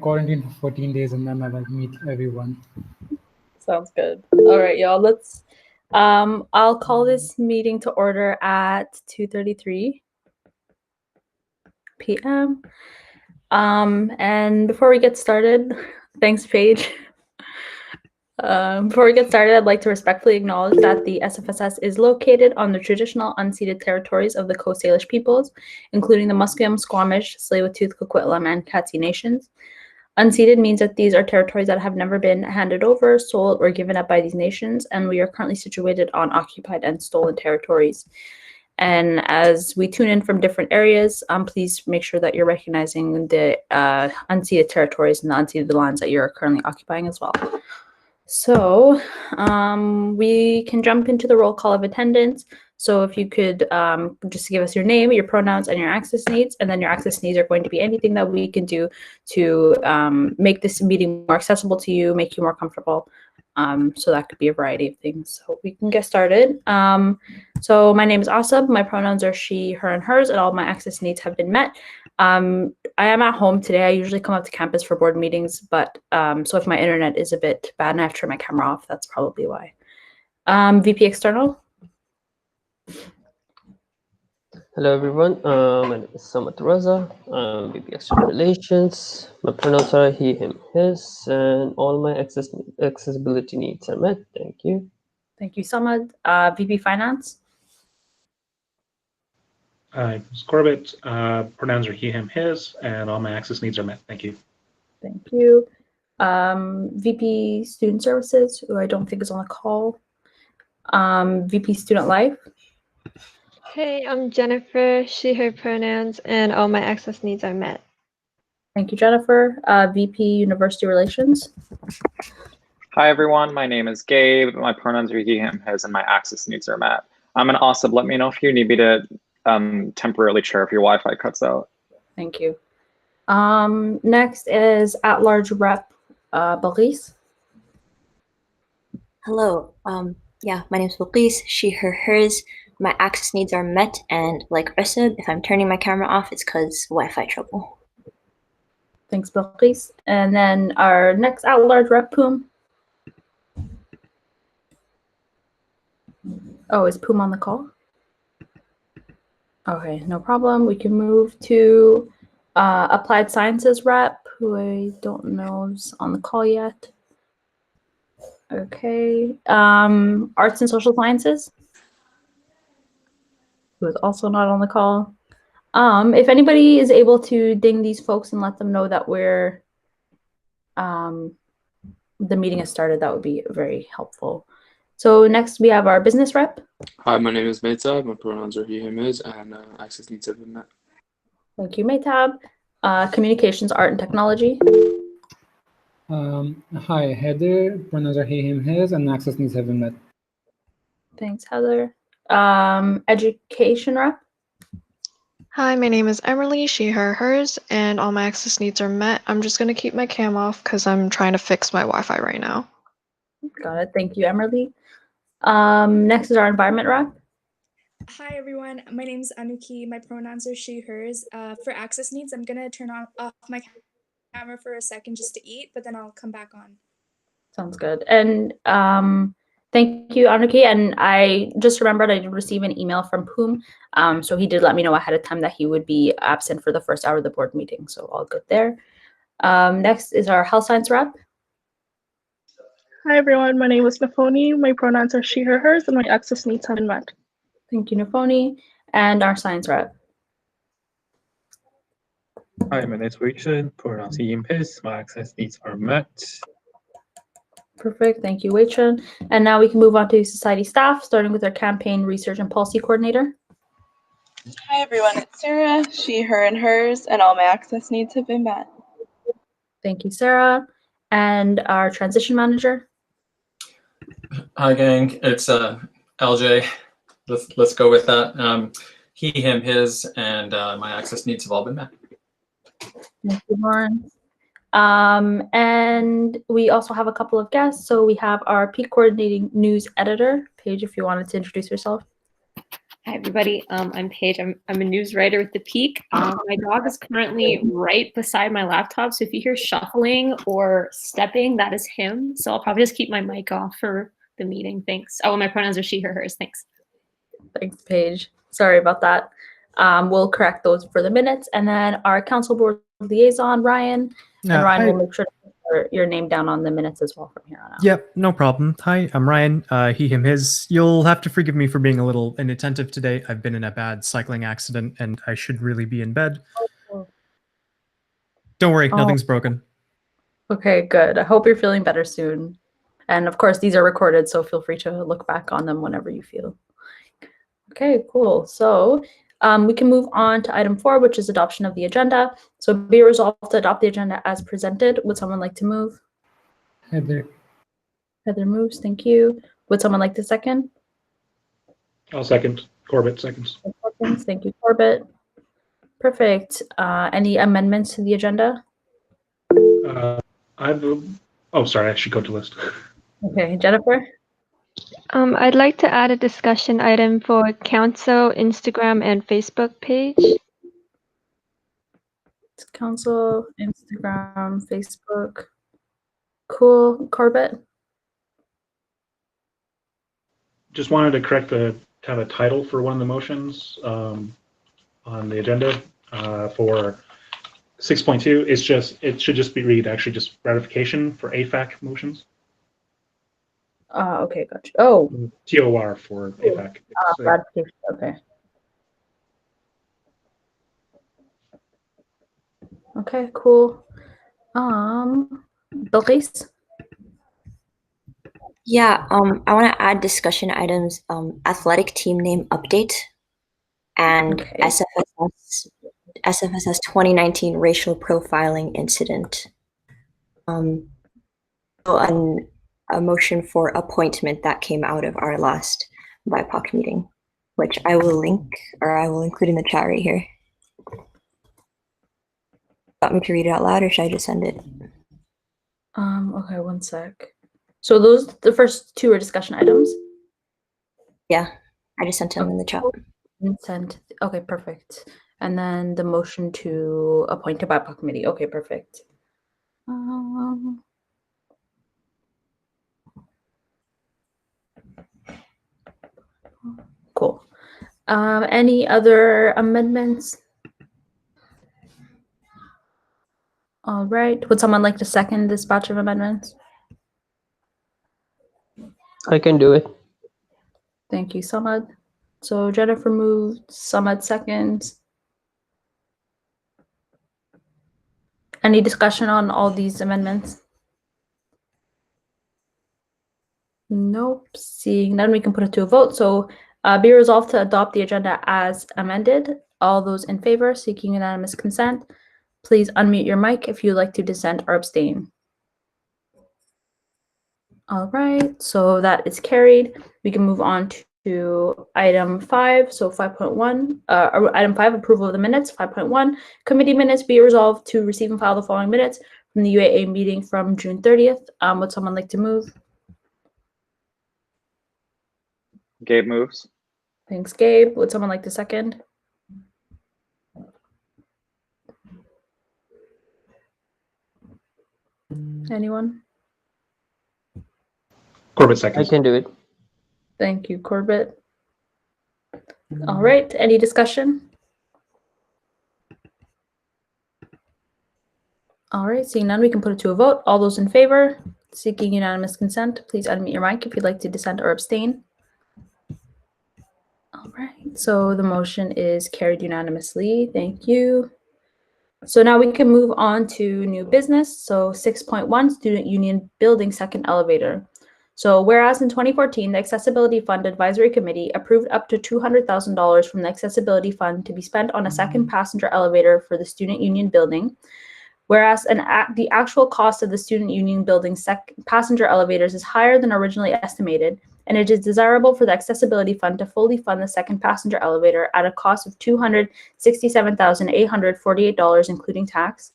quarantined for 14 days and then I like meet everyone. Sounds good. All right, y'all. Let's. I'll call this meeting to order at 2:33 p.m. And before we get started, thanks, Paige. Before we get started, I'd like to respectfully acknowledge that the SFSS is located on the traditional unceded territories of the Coast Salish peoples, including the Musqueam, Squamish, Tsleil-Waututh, Coquitlam, and Katzie nations. Unceded means that these are territories that have never been handed over, sold, or given up by these nations, and we are currently situated on occupied and stolen territories. And as we tune in from different areas, please make sure that you're recognizing the unceded territories and the unceded lands that you're currently occupying as well. So we can jump into the roll call of attendance. So if you could just give us your name, your pronouns, and your access needs, and then your access needs are going to be anything that we can do to make this meeting more accessible to you, make you more comfortable. So that could be a variety of things. So we can get started. So my name is Asab. My pronouns are she, her, and hers, and all my access needs have been met. I am at home today. I usually come up to campus for board meetings, but so if my internet is a bit bad and I have to turn my camera off, that's probably why. VP External. Hello everyone, my name is Samad Raza. I'm VP External Relations. My pronouns are he, him, his, and all my accessibility needs are met. Thank you. Thank you, Samad. VP Finance. Hi, it's Corbett. Pronouns are he, him, his, and all my access needs are met. Thank you. Thank you. VP Student Services, who I don't think is on the call. VP Student Life. Hey, I'm Jennifer, she, her pronouns, and all my access needs are met. Thank you, Jennifer. VP University Relations. Hi, everyone. My name is Gabe. My pronouns are he, him, his, and my access needs are met. I'm an Asab. Let me know if you need me to temporarily chair if your Wi-Fi cuts out. Thank you. Next is at-large rep Balqis. Hello. Yeah, my name is Balqis, she, her, hers. My access needs are met, and like Asab, if I'm turning my camera off, it's because Wi-Fi trouble. Thanks, Balqis. And then our next at-large rep, Poom. Oh, is Poom on the call? Okay, no problem. We can move to Applied Sciences rep, who I don't know is on the call yet. Okay. Arts and Social Sciences, who is also not on the call. If anybody is able to ding these folks and let them know that we're the meeting has started, that would be very helpful. So next we have our business rep. Hi, my name is Mehtab. My pronouns are he, him, his, and access needs have been met. Thank you, Mehtab. Communications, art, and technology. Hi, Heather. Pronouns are he, him, his, and access needs have been met. Thanks, Heather. Education rep. Hi, my name is Emily, she, her, hers, and all my access needs are met. I'm just going to keep my cam off because I'm trying to fix my Wi-Fi right now. Got it. Thank you, Emily. Next is our environment rep. Hi, everyone. My name is Anuki. My pronouns are she, hers. For access needs, I'm going to turn off my camera for a second just to eat, but then I'll come back on. Sounds good. And thank you, Anuki. And I just remembered I did receive an email from Poom. So he did let me know ahead of time that he would be absent for the first hour of the board meeting. So all good there. Next is our health science rep. Hi, everyone. My name is Nafoni. My pronouns are she, her, hers, and my access needs have been met. Thank you, Nafoni. And our science rep. Hi, my name is Wei-Chun. Pronouns he, him, his. My access needs are met. Perfect. Thank you, Wei-Chun. And now we can move on to society staff, starting with our campaign research and policy coordinator. Hi, everyone. It's Sarah, she, her, and hers, and all my access needs have been met. Thank you, Sarah. And our transition manager. Hi, gang. It's LJ. Let's go with that. He, him, his, and my access needs have all been met. Thank you, Lauren. And we also have a couple of guests. So we have our peak coordinating news editor, Paige, if you wanted to introduce yourself. Hi everybody, I'm Paige. I'm a news writer with The Peak. My dog is currently right beside my laptop, so if you hear shuffling or stepping, that is him. So I'll probably just keep my mic off for the meeting. Thanks. Oh, and my pronouns are she, her, hers. Thanks. Thanks, Paige. Sorry about that. We'll correct those for the minutes. And then our council board liaison, Ryan. And Ryan will make sure to put your name down on the minutes as well from here on out. Yep, no problem. Hi, I'm Ryan. He, him, his. You'll have to forgive me for being a little inattentive today. I've been in a bad cycling accident and I should really be in bed. Don't worry, nothing's broken. Okay, good. I hope you're feeling better soon. And of course, these are recorded, so feel free to look back on them whenever you feel. Okay, cool. So we can move on to item 4, which is adoption of the agenda. So be resolved to adopt the agenda as presented. Would someone like to move? Heather. Heather moves. Thank you. Would someone like to second? I'll second. Corbett seconds. Thank you, Corbett. Perfect. Any amendments to the agenda? Oh, sorry, I should go to list. Okay, Jennifer? I'd like to add a discussion item for Council Instagram and Facebook page. It's Council, Instagram, Facebook. Cool. Corbett? Just wanted to correct the kind of title for one of the motions on the agenda for 6.2. It should just be read actually just ratification for AFAC motions. Okay, gotcha. Oh. TOR for AFAC. Ratification. Okay. Okay, cool. Bilqis? Yeah, I want to add discussion items, athletic team name update and SFSS 2019 racial profiling incident. A motion for appointment that came out of our last BIPOC meeting, which I will link, or I will include in the chat right here. Want me to read it out loud, or should I just send it? Okay, one sec. So the first 2 are discussion items? Yeah, I just sent them in the chat. Sent. Okay, perfect. And then the motion to appoint a BIPOC committee. Okay, perfect. Cool. Any other amendments? All right. Would someone like to second this batch of amendments? I can do it. Thank you, Samad. So Jennifer moved, Samad seconds. Any discussion on all these amendments? Nope. Seeing none, we can put it to a vote. So be resolved to adopt the agenda as amended. All those in favor, seeking unanimous consent, please unmute your mic if you'd like to dissent or abstain. All right, so that is carried. We can move on to item 5. So 5.1, item 5, approval of the minutes. 5.1, committee minutes. Be resolved to receive and file the following minutes from the UAA meeting from June 30th. Would someone like to move? Gabe moves. Thanks, Gabe. Would someone like to second? Anyone? Corbett seconds. I can do it. Thank you, Corbett. All right, any discussion? All right, seeing none, we can put it to a vote. All those in favor, seeking unanimous consent, please unmute your mic if you'd like to dissent or abstain. All right, so the motion is carried unanimously. Thank you. So now we can move on to new business. So 6.1, Student Union Building Second Elevator. So whereas in 2014, the Accessibility Fund Advisory Committee approved up to $200,000 from the Accessibility Fund to be spent on a second passenger elevator for the Student Union Building. Whereas the actual cost of the Student Union Building passenger elevators is higher than originally estimated, and it is desirable for the Accessibility Fund to fully fund the second passenger elevator at a cost of $267,848, including tax.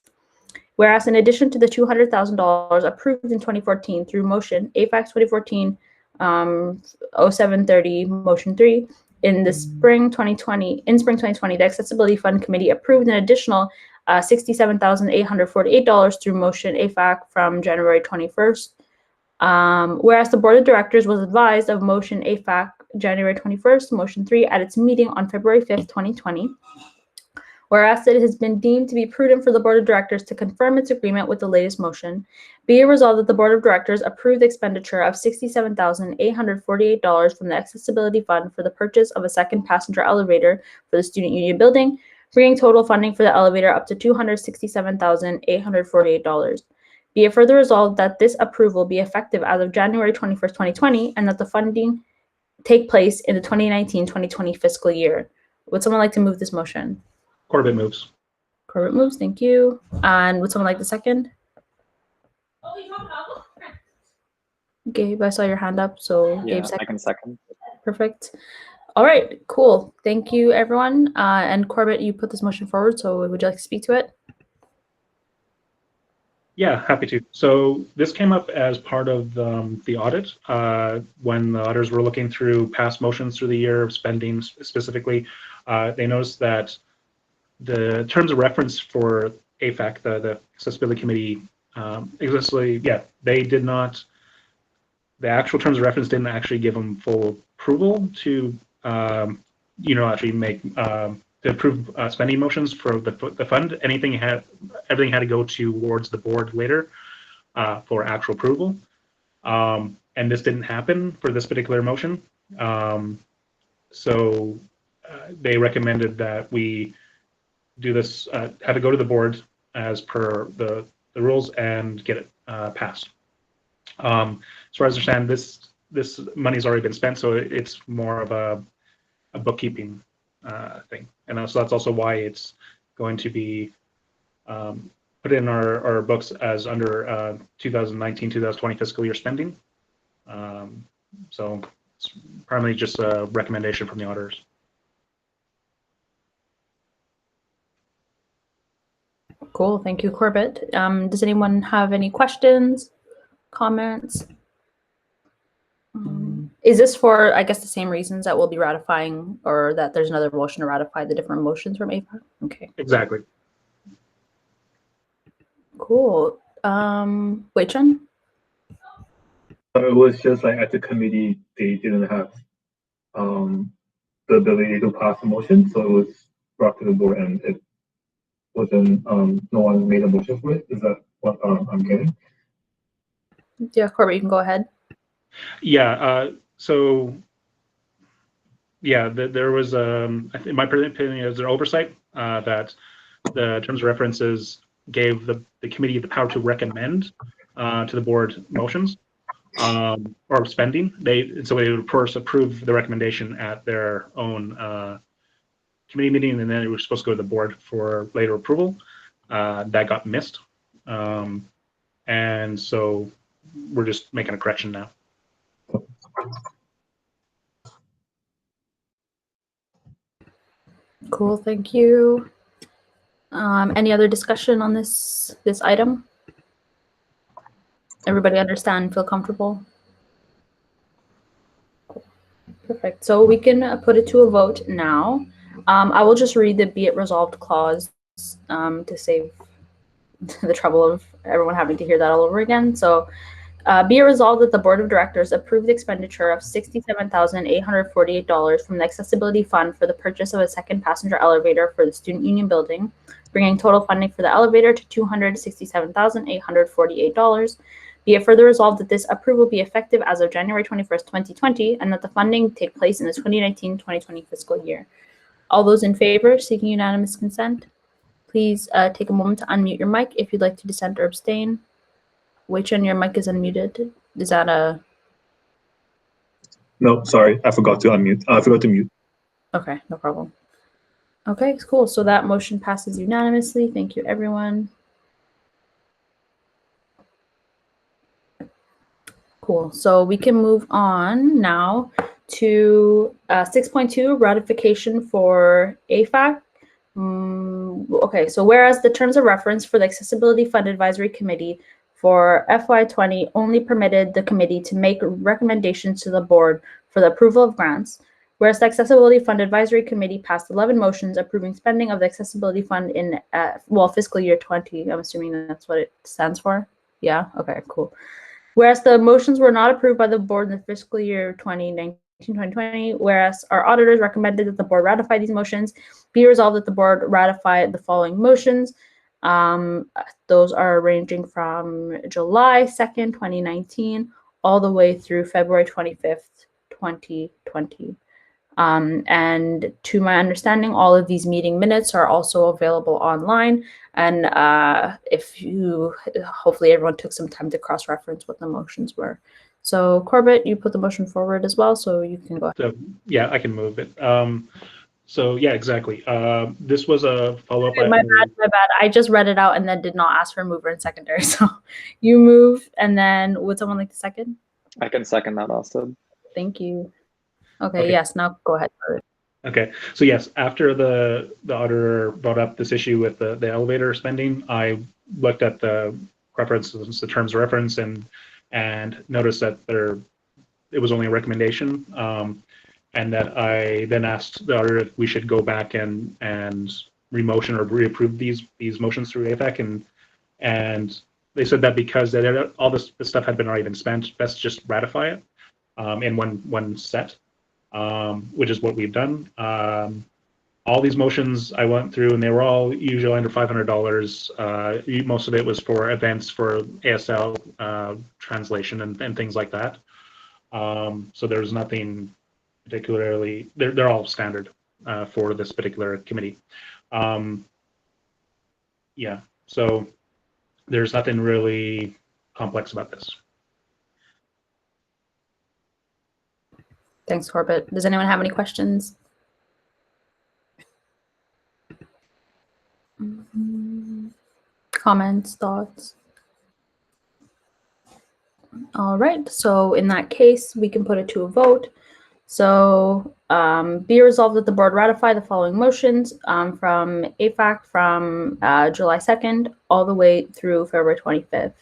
Whereas in addition to the $200,000 approved in 2014 through motion AFAC 2014 0730 motion 3, in spring 2020, the Accessibility Fund Committee approved an additional $67,848 through motion AFAC from January 21st. Whereas the Board of Directors was advised of motion AFAC January 21st, motion 3 at its meeting on February 5th, 2020. Whereas it has been deemed to be prudent for the Board of Directors to confirm its agreement with the latest motion, be it resolved that the Board of Directors approve the expenditure of $67,848 from the Accessibility Fund for the purchase of a second passenger elevator for the Student Union building, bringing total funding for the elevator up to $267,848. Be it further resolved that this approval be effective as of January 21st, 2020, and that the funding take place in the 2019-2020 fiscal year. Would someone like to move this motion? Corbett moves. Corbett moves, thank you. And would someone like the second? Gabe, I saw your hand up, so Yeah, Gabe second. I can second. Perfect. All right, cool. Thank you, everyone. And Corbett, you put this motion forward, so would you like to speak to it? Yeah, happy to. So this came up as part of the audit when the auditors were looking through past motions through the year, spending specifically. They noticed that the terms of reference for AFAC, the Accessibility Committee, they did not, the actual terms of reference didn't actually give them full approval to, actually make, to approve spending motions for the fund. Everything had to go towards the board later for actual approval. And this didn't happen for this particular motion. So they recommended that we do this, have to go to the board as per the rules and get it passed. As far as I understand, this money's already been spent, so it's more of a bookkeeping thing. And so that's also why it's going to be put in our books as under 2019-2020 fiscal year spending. So it's primarily just a recommendation from the auditors. Cool, thank you, Corbett. Does anyone have any questions, comments? Is this for, I guess, the same reasons that we'll be ratifying, or that there's another motion to ratify the different motions from AFAC? Okay. Exactly. Cool. Wei-Chun? It was just like at the committee, they didn't have the ability to pass a motion, so it was brought to the board and it wasn't, no one made a motion for it. Is that what I'm getting? Yeah, Corbett, you can go ahead. Yeah, so yeah, there was, I think in my opinion, is an oversight that the terms of references gave the committee the power to recommend to the board motions or spending. So they would, of course, approve the recommendation at their own committee meeting, and then it was supposed to go to the board for later approval. That got missed. And so we're just making a correction now. Cool, thank you. Any other discussion on this item? Everybody understand, feel comfortable? Perfect. So we can put it to a vote now. I will just read the be it resolved clause to save the trouble of everyone having to hear that all over again. So be it resolved that the Board of Directors approve the expenditure of $67,848 from the Accessibility Fund for the purchase of a second passenger elevator for the Student Union building, bringing total funding for the elevator to $267,848. Be it further resolved that this approval be effective as of January 21st, 2020, and that the funding take place in the 2019-2020 fiscal year. All those in favor, seeking unanimous consent, please take a moment to unmute your mic if you'd like to dissent or abstain. Wei-Chun, your mic is unmuted. Is that a... No, sorry, I forgot to unmute. I forgot to mute. Okay, no problem. Okay, cool. So that motion passes unanimously. Thank you, everyone. Cool. So we can move on now to 6.2, ratification for AFAC. Okay, so whereas the terms of reference for the Accessibility Fund Advisory Committee for FY20 only permitted the committee to make recommendations to the board for the approval of grants, Whereas the Accessibility Fund Advisory Committee passed 11 motions approving spending of the Accessibility Fund in, fiscal year 20. I'm assuming that's what it stands for. Yeah, okay, cool. Whereas the motions were not approved by the board in the fiscal year 2019-2020, whereas our auditors recommended that the board ratify these motions, be resolved that the board ratify the following motions. Those are ranging from July 2nd, 2019, all the way through February 25th, 2020. And to my understanding, all of these meeting minutes are also available online. And if you, hopefully everyone took some time to cross-reference what the motions were. So Corbett, you put the motion forward as well, so you can go ahead. So, yeah, I can move it. So yeah, exactly. This was a follow-up. Okay, my bad. I just read it out and then did not ask for mover and seconder. So you move, and then would someone like to second? I can second that also. Thank you. Okay, yes, now go ahead. Okay, so yes, after the auditor brought up this issue with the elevator spending, I looked at the references, the terms of reference, and noticed that it was only a recommendation, and that I then asked the auditor if we should go back and remotion or reapprove these motions through AFEC, and they said that because all this stuff had already been spent, best just ratify it in one set. Which is what we've done. All these motions I went through, and they were all usually under $500. Most of it was for events for ASL translation and things like that. So there's nothing particularly. They're all standard for this particular committee. Yeah, so there's nothing really complex about this. Thanks, Corbett. Does anyone have any questions? Comments, thoughts? All right, so in that case, we can put it to a vote. So be resolved that the board ratify the following motions from AFAC from July 2nd all the way through February 25th.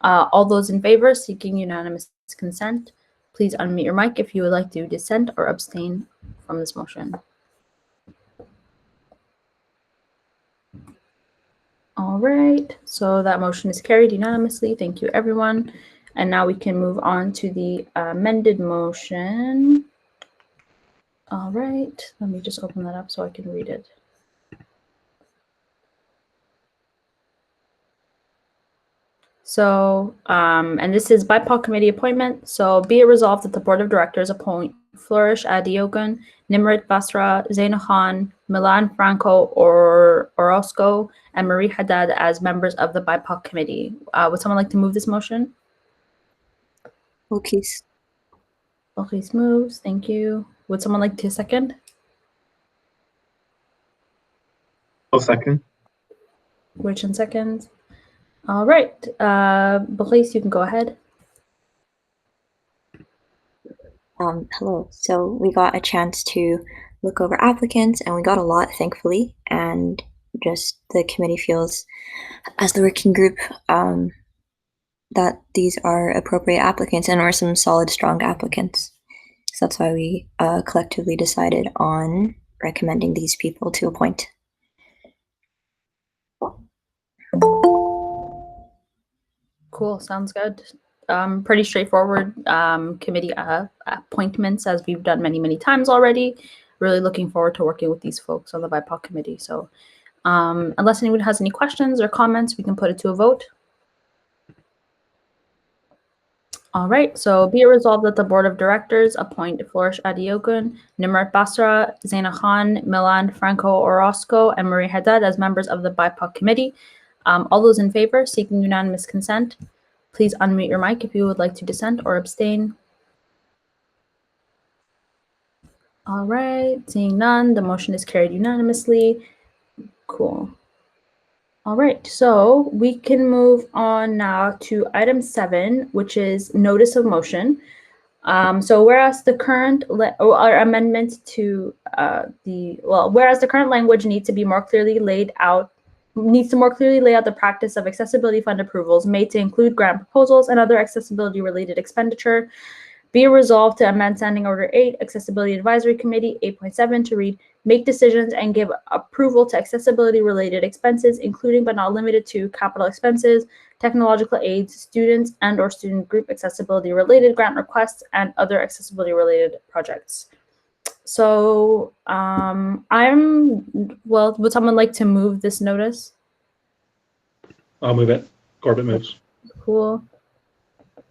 All those in favor seeking unanimous consent, please unmute your mic if you would like to dissent or abstain from this motion. All right, so that motion is carried unanimously. Thank you, everyone. And now we can move on to the amended motion. All right, let me just open that up so I can read it. So, and this is BIPOC committee appointment. So be it resolved that the board of directors appoint Flourish Adiogun, Nimrit Basra, Zaina Khan, Milan Franco or Orozco, and Marie Haddad as members of the BIPOC committee. Would someone like to move this motion? Okay. Okay, moves. Thank you. Would someone like to second? I'll second. Which in seconds? All right, Blaise, you can go ahead. Hello. So we got a chance to look over applicants, and we got a lot, thankfully. And just the committee feels, as the working group, that these are appropriate applicants and are some solid, strong applicants. So that's why we collectively decided on recommending these people to appoint. Cool, sounds good. Pretty straightforward committee appointments, as we've done many, many times already. Really looking forward to working with these folks on the BIPOC committee. So unless anyone has any questions or comments, we can put it to a vote. All right, so be it resolved that the board of directors appoint Flourish Adiogun, Nimrat Basra, Zaina Khan, Milan Franco Orozco, and Marie Haddad as members of the BIPOC committee. All those in favor seeking unanimous consent, please unmute your mic if you would like to dissent or abstain. All right, seeing none, the motion is carried unanimously. Cool. All right, so we can move on now to item 7, which is notice of motion. So whereas the current amendment to whereas the current language needs to be more clearly laid out, needs to more clearly lay out the practice of accessibility fund approvals made to include grant proposals and other accessibility related expenditure. Be it resolved to amend Standing Order 8, Accessibility Advisory Committee 8.7 to read, make decisions and give approval to accessibility-related expenses, including but not limited to capital expenses, technological aids, students and or student group accessibility-related grant requests, and other accessibility-related projects. So would someone like to move this notice? I'll move it. Corbett moves. Cool.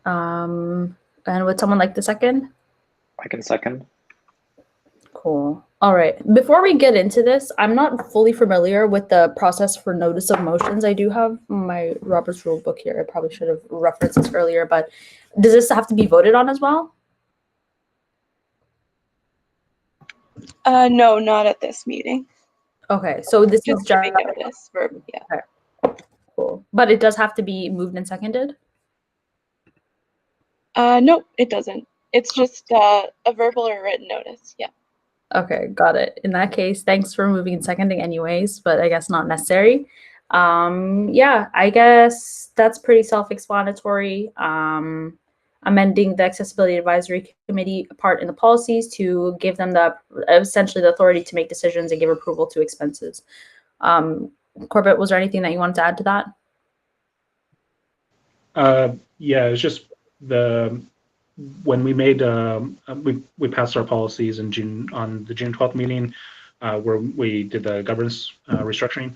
And would someone like the second? I can second. Cool. All right. Before we get into this, I'm not fully familiar with the process for notice of motions. I do have my Robert's Rule book here. I probably should have referenced this earlier, but does this have to be voted on as well? No, not at this meeting. Okay, so this is Just giving notice for, yeah. Okay. Cool. But it does have to be moved and seconded? No, it doesn't. It's just a verbal or written notice. Yeah. Okay, got it. In that case, thanks for moving and seconding anyways, but I guess not necessary. Yeah, I guess that's pretty self-explanatory. Amending the Accessibility Advisory Committee part in the policies to give them essentially the authority to make decisions and give approval to expenses. Corbett, was there anything that you wanted to add to that? Yeah, it's just when we made we passed our policies in June on the June 12th meeting where we did the governance restructuring.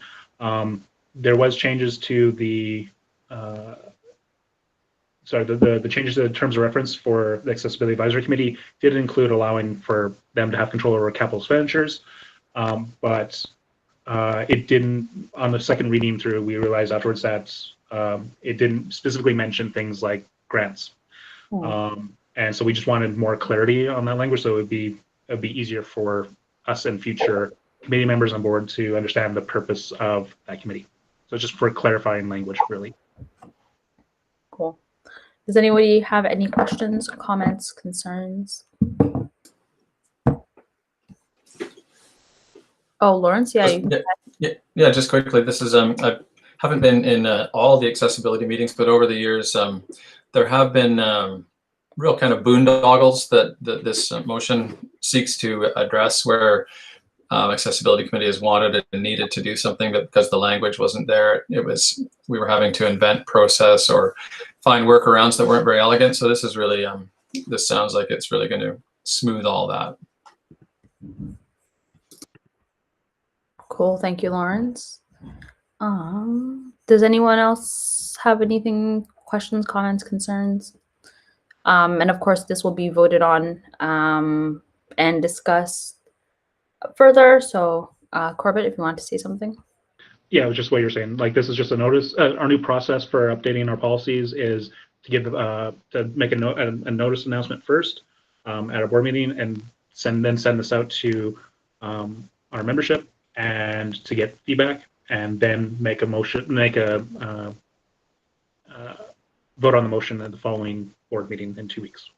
There was changes to the the changes to the terms of reference for the Accessibility Advisory Committee did include allowing for them to have control over capital expenditures, but it didn't. On the second reading through, we realized afterwards that it didn't specifically mention things like grants. And so we just wanted more clarity on that language, so it'd be easier for us and future committee members on board to understand the purpose of that committee. So just for clarifying language, really. Cool. Does anybody have any questions, comments, concerns? Oh, Lawrence, yeah. Yeah, just quickly, this is I haven't been in all the accessibility meetings, but over the years, there have been real kind of boondoggles that this motion seeks to address, where accessibility committee has wanted and needed to do something, but because the language wasn't there, we were having to invent process or find workarounds that weren't very elegant. So this is really this sounds like it's really going to smooth all that. Cool, thank you, Lawrence. Does anyone else have anything, questions, comments, concerns? And of course, this will be voted on and discussed further. So Corbett, if you want to say something. Yeah, it was just what you're saying. Like, this is just a notice. Our new process for updating our policies is to give to make a notice announcement first at a board meeting, and send this out to our membership and to get feedback, and then make a motion, vote on the motion at the following board meeting in 2 weeks.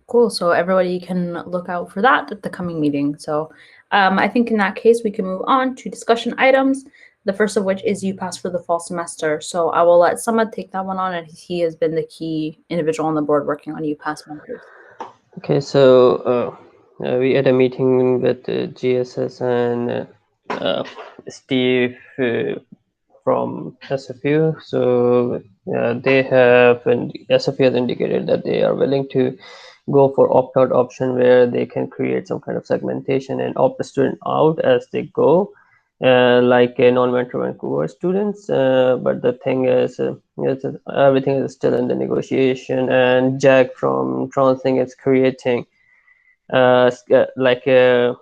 Cool. So everybody can look out for that at the coming meeting. So I think in that case, we can move on to discussion items. The first of which is UPass for the fall semester. So I will let Samad take that one on, and he has been the key individual on the board working on UPass members. Okay, so we had a meeting with GSS and Steve from SFU. So they have, and SFU has indicated that they are willing to go for opt-out option, where they can create some kind of segmentation and opt the student out as they go, like non-Metro Vancouver students. But the thing is, everything is still in the negotiation, and Jack from TransLink is creating like a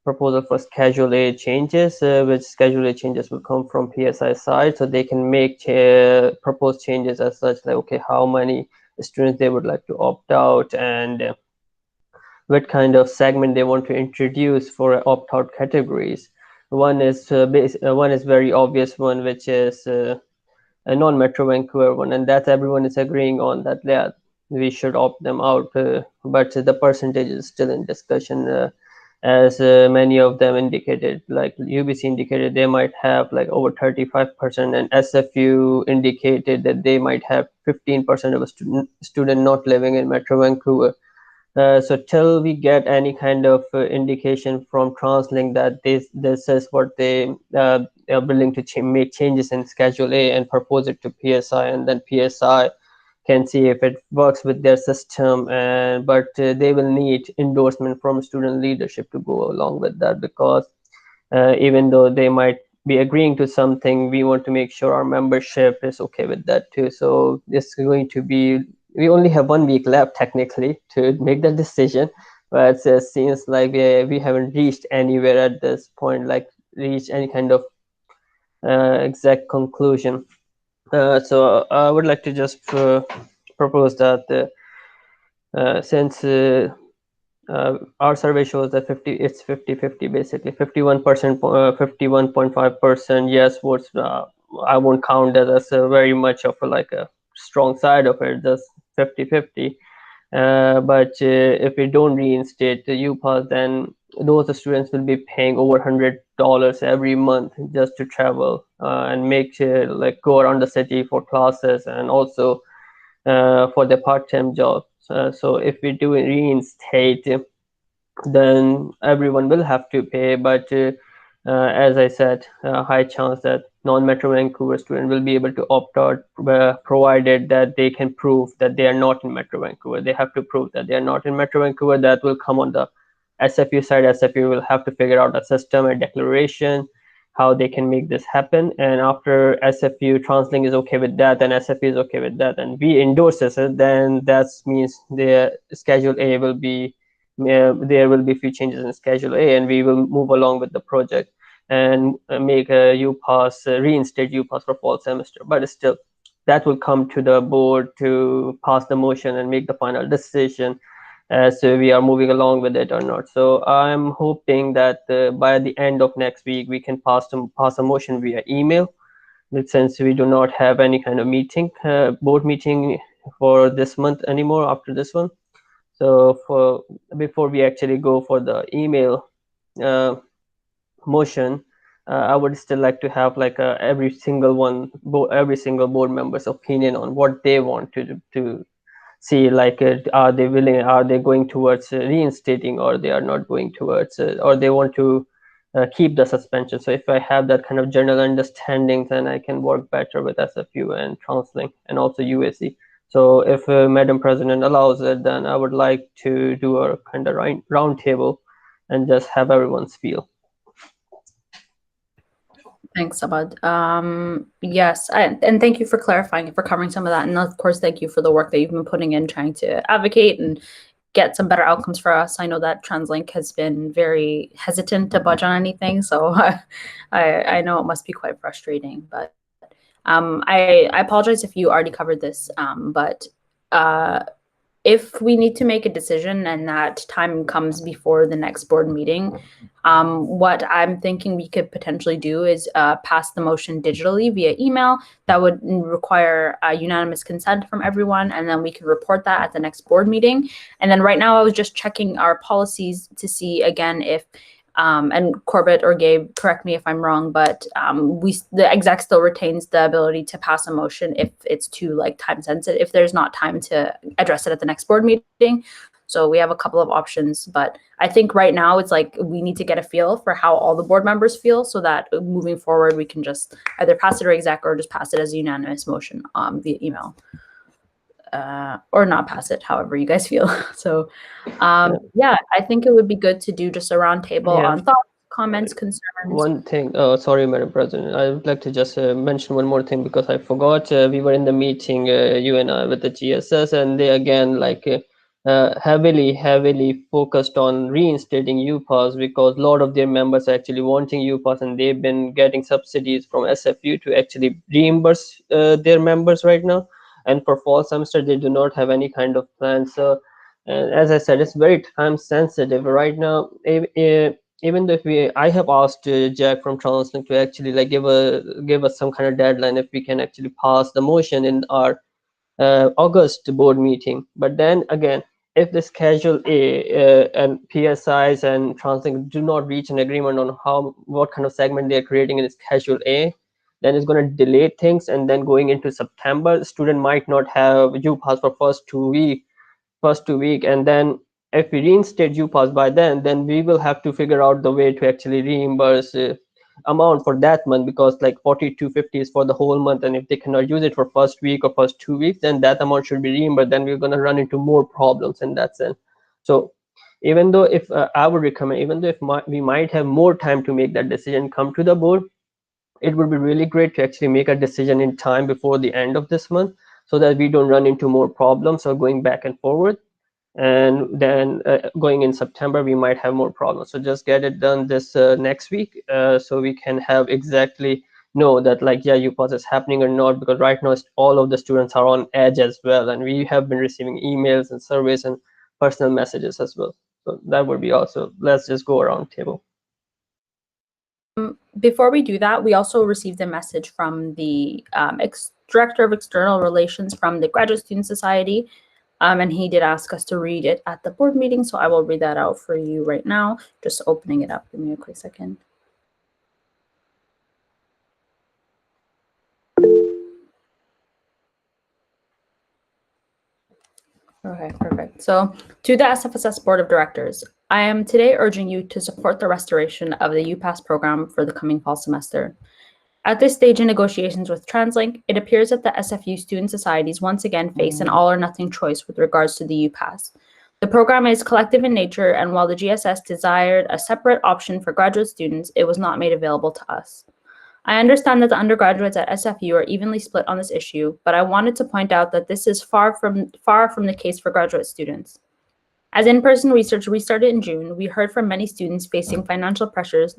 proposal for Schedule A changes, which Schedule A changes will come from PSI side, so they can make proposed changes as such, like, okay, how many students they would like to opt out, and what kind of segment they want to introduce for opt-out categories. One is very obvious one, which is a non-Metro Vancouver one, and that everyone is agreeing on that, yeah, we should opt them out, but the percentage is still in discussion. as many of them indicated, like UBC indicated, they might have like over 35%, and SFU indicated that they might have 15% of a student not living in Metro Vancouver. So till we get any kind of indication from TransLink that this is what they are willing to make changes in Schedule A and propose it to PSI, and then PSI can see if it works with their system, but they will need endorsement from student leadership to go along with that, because even though they might be agreeing to something, we want to make sure our membership is okay with that too. So it's going to be, we only have 1 week left technically to make that decision, but it seems like we haven't reached anywhere at this point, like reached any kind of exact conclusion. So I would like to just propose that since our survey shows that it's 50-50 basically, 51%, 51.5% yes votes. I won't count that as very much of a strong side of it, just 50-50. But if we don't reinstate the UPass, then those students will be paying over $100 every month just to travel and make go around the city for classes, and also for their part-time jobs. So if we do reinstate, then everyone will have to pay. But as I said, high chance that non-Metro Vancouver student will be able to opt out, provided that they can prove that they are not in Metro Vancouver. They have to prove that they are not in Metro Vancouver. That will come on the SFU side. SFU will have to figure out a system, a declaration, how they can make this happen. And after SFU TransLink is okay with that, and SFU is okay with that, and we endorse this, then that means the Schedule A will be, there will be a few changes in Schedule A, and we will move along with the project and make a UPass, reinstate UPass for fall semester. But still, that will come to the board to pass the motion and make the final decision as we are moving along with it or not. So I'm hoping that by the end of next week, we can pass a motion via email, since we do not have any kind of meeting, board meeting for this month anymore after this one. So before we actually go for the email motion, I would still like to have like every single board member's opinion on what they want to see, like are they willing, are they going towards reinstating, or they are not going towards or they want to keep the suspension. So if I have that kind of general understanding, then I can work better with SFU and TransLink and also UAC. So if Madam President allows it, then I would like to do a kind of round table and just have everyone's feel. Thanks, Abad. Yes, and thank you for clarifying, for covering some of that. And of course, thank you for the work that you've been putting in trying to advocate and get some better outcomes for us. I know that TransLink has been very hesitant to budge on anything, so I know it must be quite frustrating. But I apologize if you already covered this, but if we need to make a decision and that time comes before the next board meeting, what I'm thinking we could potentially do is pass the motion digitally via email. That would require unanimous consent from everyone, and then we could report that at the next board meeting. And then right now I was just checking our policies to see again if and Corbett or Gabe, correct me if I'm wrong, but the exec still retains the ability to pass a motion if it's too time sensitive, if there's not time to address it at the next board meeting. So we have a couple of options, but I think right now it's we need to get a feel for how all the board members feel, so that moving forward we can just either pass it or exec, or just pass it as a unanimous motion via email. Or not pass it, however you guys feel. So yeah, I think it would be good to do just a round table on thoughts, comments, concerns. One thing, sorry, Madam President, I would like to just mention one more thing, because I forgot. We were in the meeting, you and I, with the GSS, and they again heavily focused on reinstating UPass, because a lot of their members are actually wanting UPass, and they've been getting subsidies from SFU to actually reimburse their members right now. And for fall semester, they do not have any kind of plan. So as I said, it's very time sensitive right now. Even though I have asked Jack from TransLink to actually give us some kind of deadline if we can actually pass the motion in our August board meeting. But then again, if the Schedule A and PSIs and TransLink do not reach an agreement on what kind of segment they are creating in Schedule A, then it's going to delay things. And then going into September, the student might not have UPass for first 2 week. And then if we reinstate UPass by then we will have to figure out the way to actually reimburse amount for that month, because like 4250 is for the whole month, and if they cannot use it for first week or first 2 weeks, then that amount should be reimbursed. Then we're going to run into more problems in that sense. So even though if I would recommend, even though if we might have more time to make that decision, come to the board, it would be really great to actually make a decision in time before the end of this month, so that we don't run into more problems or going back and forward. And then going in September, we might have more problems. So just get it done this next week, so we can have exactly know that like, yeah, UPass is happening or not, because right now all of the students are on edge as well, and we have been receiving emails and surveys and personal messages as well. So that would be also, let's just go around table. Before we do that, we also received a message from the Director of External Relations from the Graduate Student Society, and he did ask us to read it at the board meeting, so I will read that out for you right now. Just opening it up. Give me a quick second. Okay, perfect. So, to the SFSS Board of Directors, I am today urging you to support the restoration of the UPass program for the coming fall semester. At this stage in negotiations with TransLink, it appears that the SFU student societies once again face an all-or-nothing choice with regards to the UPass. The program is collective in nature, and while the GSS desired a separate option for graduate students, it was not made available to us. I understand that the undergraduates at SFU are evenly split on this issue, but I wanted to point out that this is far from the case for graduate students. As in-person research restarted in June, we heard from many students facing financial pressures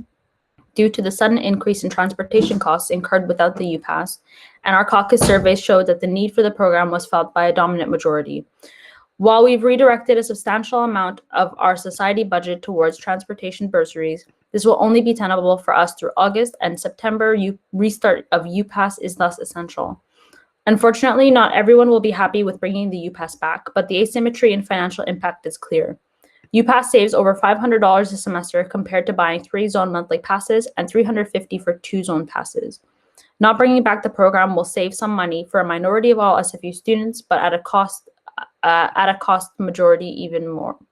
due to the sudden increase in transportation costs incurred without the UPass, and our caucus surveys showed that the need for the program was felt by a dominant majority. While we've redirected a substantial amount of our society budget towards transportation bursaries, this will only be tenable for us through August, and September restart of UPass is thus essential. Unfortunately, not everyone will be happy with bringing the UPass back, but the asymmetry in financial impact is clear. UPass saves over $500 a semester compared to buying 3 zone monthly passes and $350 for 2 zone passes. Not bringing back the program will save some money for a minority of all SFU students, but at a cost majority even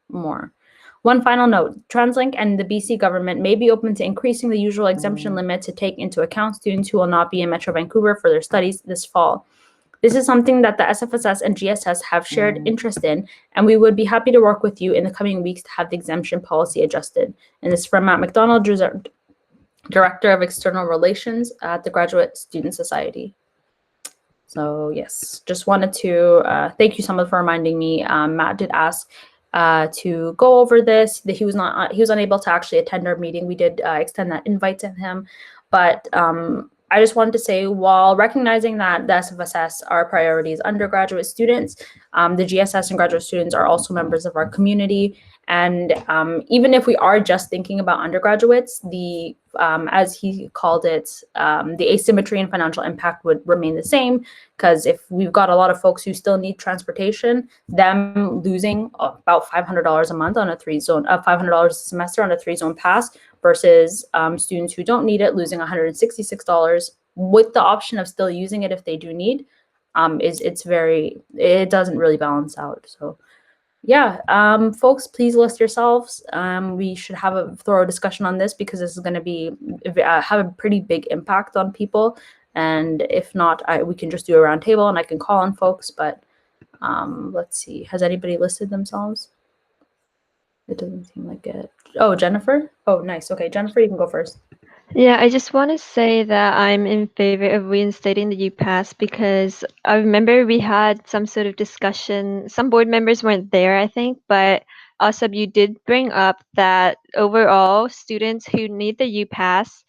more. One final note, TransLink and the BC government may be open to increasing the usual exemption limit to take into account students who will not be in Metro Vancouver for their studies this fall. This is something that the SFSS and GSS have shared interest in, and we would be happy to work with you in the coming weeks to have the exemption policy adjusted. And this is from Matt McDonald, Director of External Relations at the Graduate Student Society. So yes, just wanted to thank you, Simon, for reminding me. Matt did ask to go over this. That he was unable to actually attend our meeting. We did extend that invite to him, but I just wanted to say, while recognizing that the SFSS are priorities undergraduate students, the GSS and graduate students are also members of our community. And even if we are just thinking about undergraduates, the as he called it, the asymmetry and financial impact would remain the same, because if we've got a lot of folks who still need transportation, them losing about $500 a month on a $500 a semester on a 3-zone pass versus students who don't need it losing $166 with the option of still using it if they do need, it doesn't really balance out. So yeah, folks, please list yourselves. We should have a thorough discussion on this, because this is going to be have a pretty big impact on people. And if not, we can just do a round table and I can call on folks. But let's see, has anybody listed themselves? It doesn't seem like it. Oh, Jennifer? Oh, nice. Okay, Jennifer, you can go first. Yeah, I just want to say that I'm in favor of reinstating the UPass, because I remember we had some sort of discussion. Some board members weren't there, I think, but also you did bring up that overall students who need the UPass,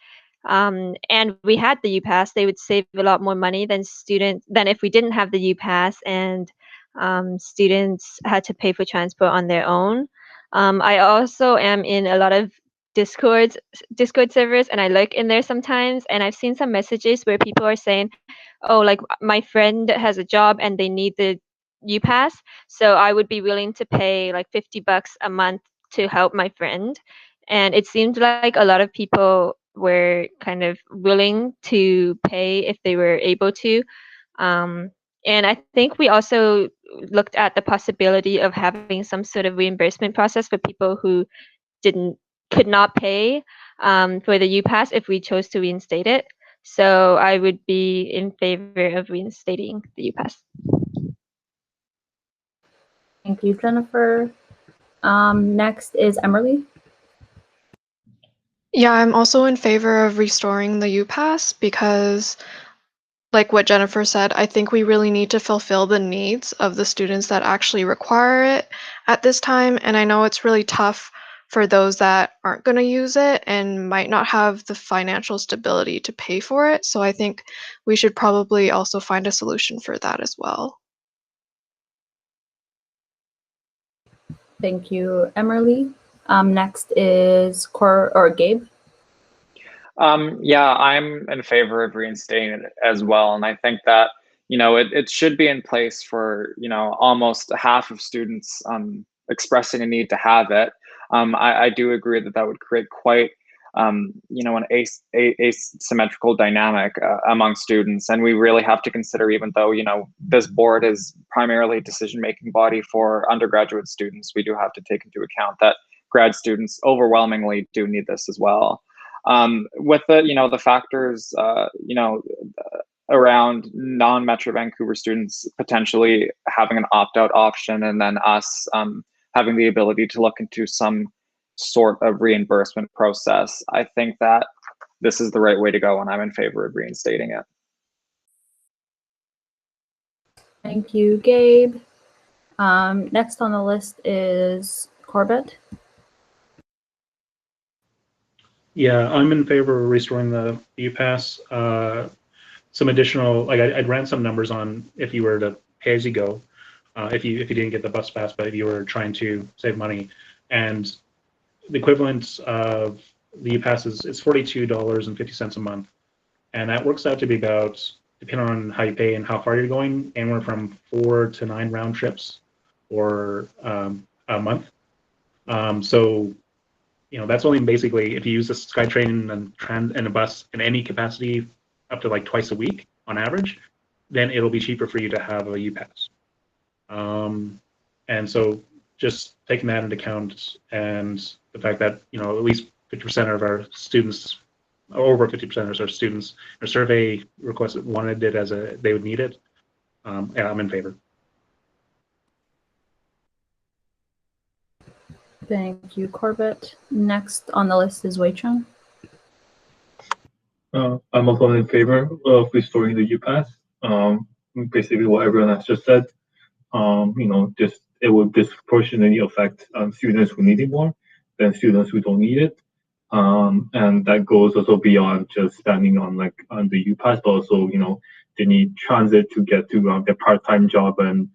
and we had the UPass, they would save a lot more money than if we didn't have the UPass and students had to pay for transport on their own. I also am in a lot of Discord servers, and I look in there sometimes, and I've seen some messages where people are saying, oh, like my friend has a job and they need the UPass. So I would be willing to pay like $50 a month to help my friend. And it seemed like a lot of people were kind of willing to pay if they were able to. And I think we also looked at the possibility of having some sort of reimbursement process for people who could not pay for the UPass if we chose to reinstate it. So I would be in favor of reinstating the UPass. Thank you, Jennifer. Next is Emily. Yeah, I'm also in favor of restoring the UPass because, like what Jennifer said, I think we really need to fulfill the needs of the students that actually require it at this time. And I know it's really tough for those that aren't going to use it and might not have the financial stability to pay for it. So I think we should probably also find a solution for that as well. Thank you, Emily. Next is Gabe. Yeah, I'm in favor of reinstating it as well. And I think that, it should be in place for, almost half of students expressing a need to have it. I do agree that that would create quite, an asymmetrical dynamic among students. And we really have to consider, even though, this board is primarily a decision-making body for undergraduate students, we do have to take into account that grad students overwhelmingly do need this as well. With the factors, around non-Metro Vancouver students potentially having an opt-out option, and then us having the ability to look into some sort of reimbursement process, I think that this is the right way to go, and I'm in favor of reinstating it. Thank you, Gabe. Next on the list is Corbett. Yeah, I'm in favor of restoring the UPass. Some additional, like I'd ran some numbers on if you were to pay as you go, if you didn't get the bus pass, but if you were trying to save money, and the equivalent of the UPass is $42.50 a month, and that works out to be about, depending on how you pay and how far you're going, anywhere from 4 to 9 round trips or a month. So that's only basically if you use the SkyTrain and a bus in any capacity up to like twice a week on average, then it'll be cheaper for you to have a UPass. And so just taking that into account, and the fact that at least 50% of our students, over 50% of our students, our survey requested wanted it as they would need it. Yeah, I'm in favor. Thank you, Corbett. Next on the list is Wei Chung. I'm also in favor of restoring the UPass. Basically, what everyone has just said. It will disproportionately affect students who need it more than students who don't need it. And that goes also beyond just spending on the UPass, but also they need transit to get to their part-time job and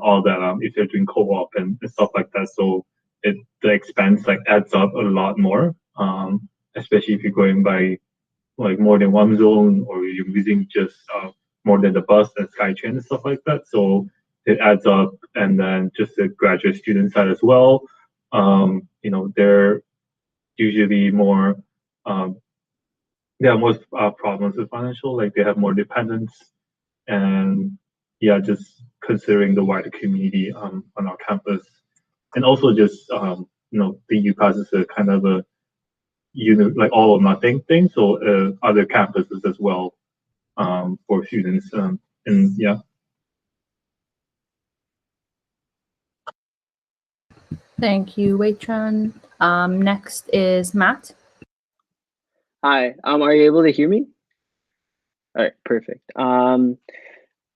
all that. If they're doing co-op and stuff like that, so the expense adds up a lot more. Especially if you're going by more than one zone, or you're using just more than the bus and SkyTrain and stuff like that. So it adds up. And then just the graduate student side as well. They're usually more, they have more problems with financial, they have more dependence. And yeah, just considering the wider community on our campus. And also just, the UPass is a kind of a all or nothing thing. So other campuses as well for students. And yeah. Thank you, Wei Chun. Next is Matt. Hi, are you able to hear me? All right, perfect.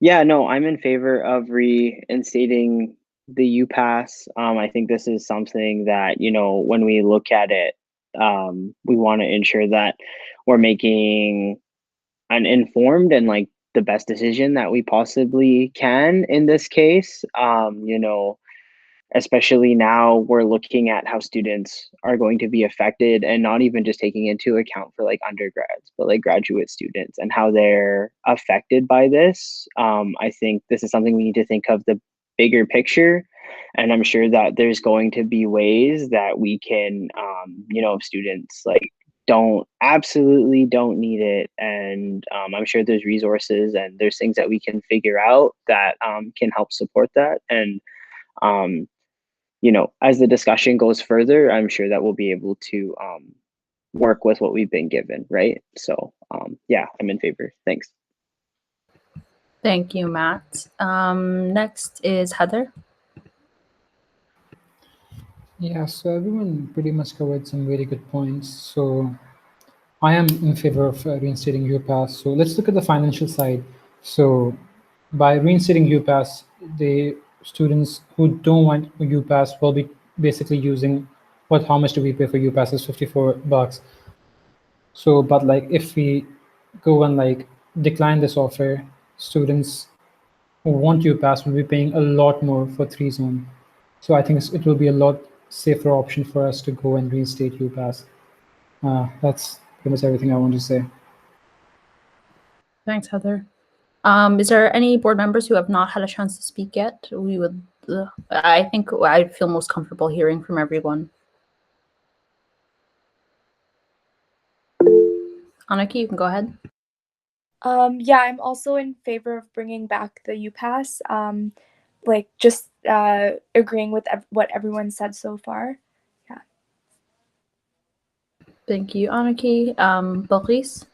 Yeah, no, I'm in favor of reinstating the UPass. I think this is something that, when we look at it, we want to ensure that we're making an informed and the best decision that we possibly can in this case. Especially now we're looking at how students are going to be affected, and not even just taking into account for undergrads, but graduate students and how they're affected by this. I think this is something we need to think of the bigger picture. And I'm sure that there's going to be ways that we can, you know, if students like absolutely don't need it. And I'm sure there's resources and there's things that we can figure out that can help support that. And, you know, as the discussion goes further, I'm sure that we'll be able to work with what we've been given, right? So yeah, I'm in favor. Thanks. Thank you, Matt. Next is Heather. Yeah, so everyone pretty much covered some very good points. So I am in favor of reinstating UPass. So let's look at the financial side. So by reinstating UPass, the students who don't want UPass will be basically using how much do we pay for UPass is $54. So, but like if we go and like decline this offer, students who want UPass will be paying a lot more for 3-zone. So I think it will be a lot safer option for us to go and reinstate UPass. That's pretty much everything I want to say. Thanks, Heather. Is there any board members who have not had a chance to speak yet? We would, I think I'd feel most comfortable hearing from everyone. Anaki, you can go ahead. Yeah, I'm also in favor of bringing back the UPass. Like just agreeing with what everyone said so far. Yeah. Thank you, Anaki. Balkis?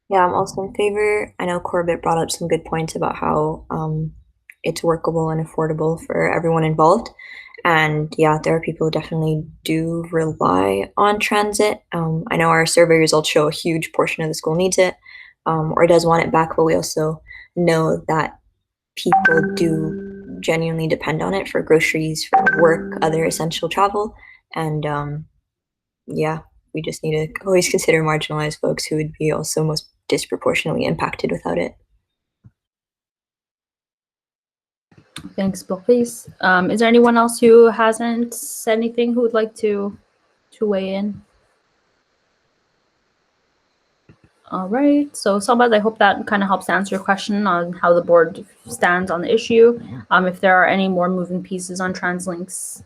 Yeah, I'm also in favor. I know Corbett brought up some good points about how it's workable and affordable for everyone involved. And yeah, there are people who definitely do rely on transit. I know our survey results show a huge portion of the school needs it or does want it back, but we also know that people do genuinely depend on it for groceries, for work, other essential travel. And yeah, we just need to always consider marginalized folks who would be also most disproportionately impacted without it. Thanks, Balkis. Is there anyone else who hasn't said anything who would like to weigh in? All right, so Sabad, I hope that kind of helps answer your question on how the board stands on the issue. If there are any more moving pieces on TransLinks,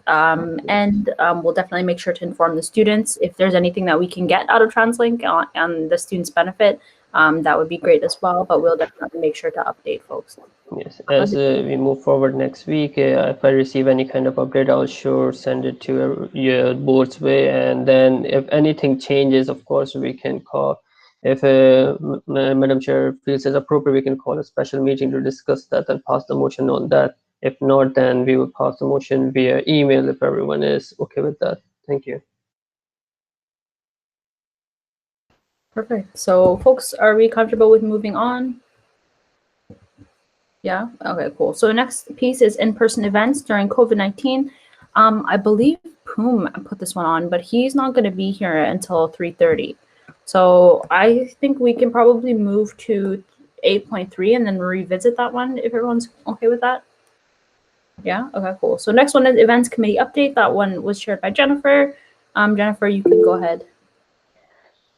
we'll definitely make sure to inform the students. If there's anything that we can get out of TransLink and the students' benefit, that would be great as well, but we'll definitely make sure to update folks. Yes, as we move forward next week, if I receive any kind of update, I'll sure send it to your board's way. And then if anything changes, of course, we can call. If Madam Chair feels it's appropriate, we can call a special meeting to discuss that and pass the motion on that. If not, then we will pass the motion via email if everyone is okay with that. Thank you. Perfect. So folks, are we comfortable with moving on? Yeah, okay, cool. So next piece is in-person events during COVID-19. I believe Poom put this one on, but he's not going to be here until 3:30. So I think we can probably move to 8.3 and then revisit that one if everyone's okay with that. Yeah, okay, cool. So next one is events committee update. That one was shared by Jennifer. Jennifer, you can go ahead.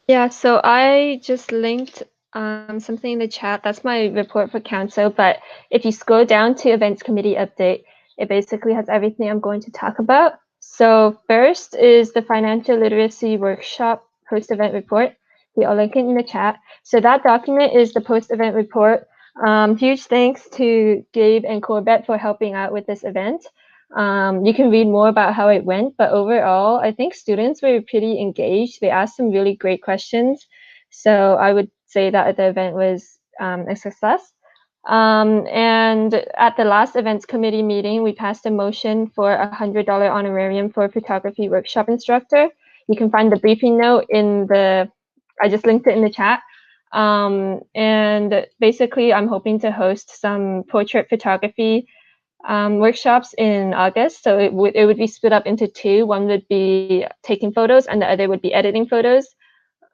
Yeah, so I just linked something in the chat. That's my report for council. But if you scroll down to events committee update, it basically has everything I'm going to talk about. So first is the financial literacy workshop post-event report. I'll link it in the chat. So that document is the post-event report. Huge thanks to Gabe and Corbett for helping out with this event. You can read more about how it went, but overall, I think students were pretty engaged. They asked some really great questions. So I would say that the event was a success. And at the last events committee meeting, we passed a motion for a $100 honorarium for a photography workshop instructor. You can find the briefing note I just linked it in the chat. And basically, I'm hoping to host some portrait photography workshops in August. So it would be split up into two. One would be taking photos and the other would be editing photos.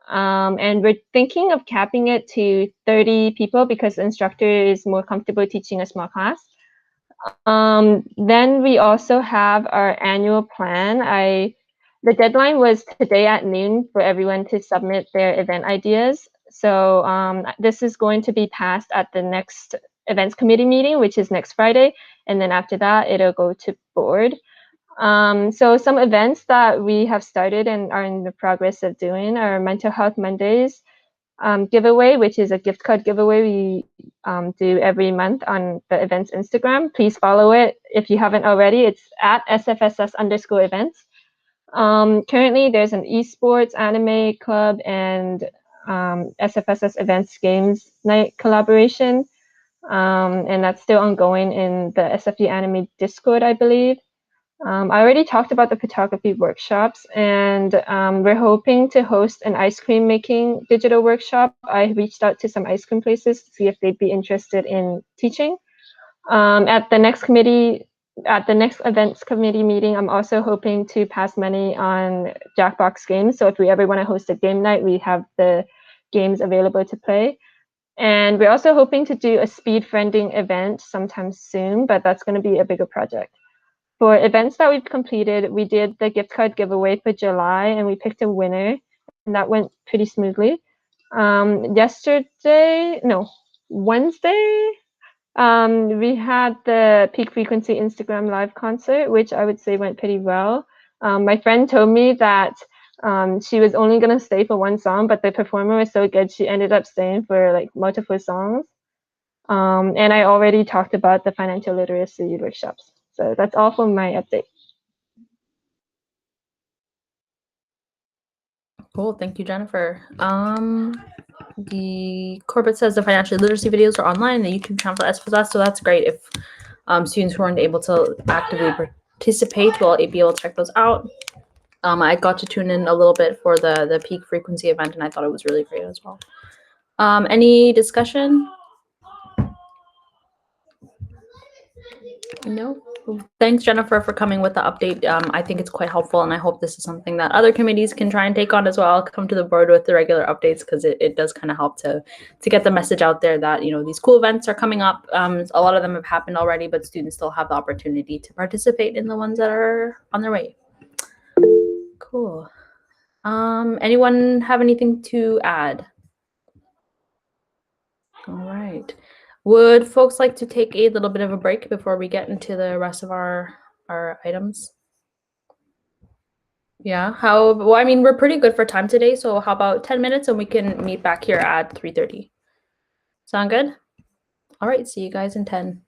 And we're thinking of capping it to 30 people because the instructor is more comfortable teaching a small class. Then we also have our annual plan. The deadline was today at noon for everyone to submit their event ideas. So this is going to be passed at the next events committee meeting, which is next Friday. And then after that, it'll go to board. So some events that we have started and are in the progress of doing are Mental Health Mondays giveaway, which is a gift card giveaway we do every month on the event's Instagram. Please follow it if you haven't already. It's at SFSS_events. Currently, there's an esports anime club and SFSS events games night collaboration. And that's still ongoing in the SFU anime Discord, I believe. I already talked about the photography workshops, and we're hoping to host an ice cream making digital workshop. I reached out to some ice cream places to see if they'd be interested in teaching. At the next events committee meeting, I'm also hoping to pass money on Jackbox games. So if we ever want to host a game night, we have the games available to play. And we're also hoping to do a speed friending event sometime soon, but that's going to be a bigger project. For events that we've completed, we did the gift card giveaway for July, and we picked a winner, and that went pretty smoothly. Wednesday, we had the Peak Frequency Instagram Live concert, which I would say went pretty well. My friend told me that she was only going to stay for one song, but the performer was so good, she ended up staying for like multiple songs. And I already talked about the financial literacy workshops. So that's all for my update. Cool, thank you, Jennifer. The Corbett says the financial literacy videos are online, the YouTube channel for SFSS, so that's great. If students who aren't able to actively participate will be able to check those out. I got to tune in a little bit for the peak frequency event, and I thought it was really great as well. Any discussion? No. Thanks, Jennifer, for coming with the update. I think it's quite helpful, and I hope this is something that other committees can try and take on as well. Come to the board with the regular updates, because it does kind of help to get the message out there that, you know, these cool events are coming up. A lot of them have happened already, but students still have the opportunity to participate in the ones that are on their way. Cool. Anyone have anything to add? All right. Would folks like to take a little bit of a break before we get into the rest of our items? Yeah. Well, I mean, we're pretty good for time today, so how about 10 minutes and we can meet back here at 3:30? Sound good? All right. See you guys in 10.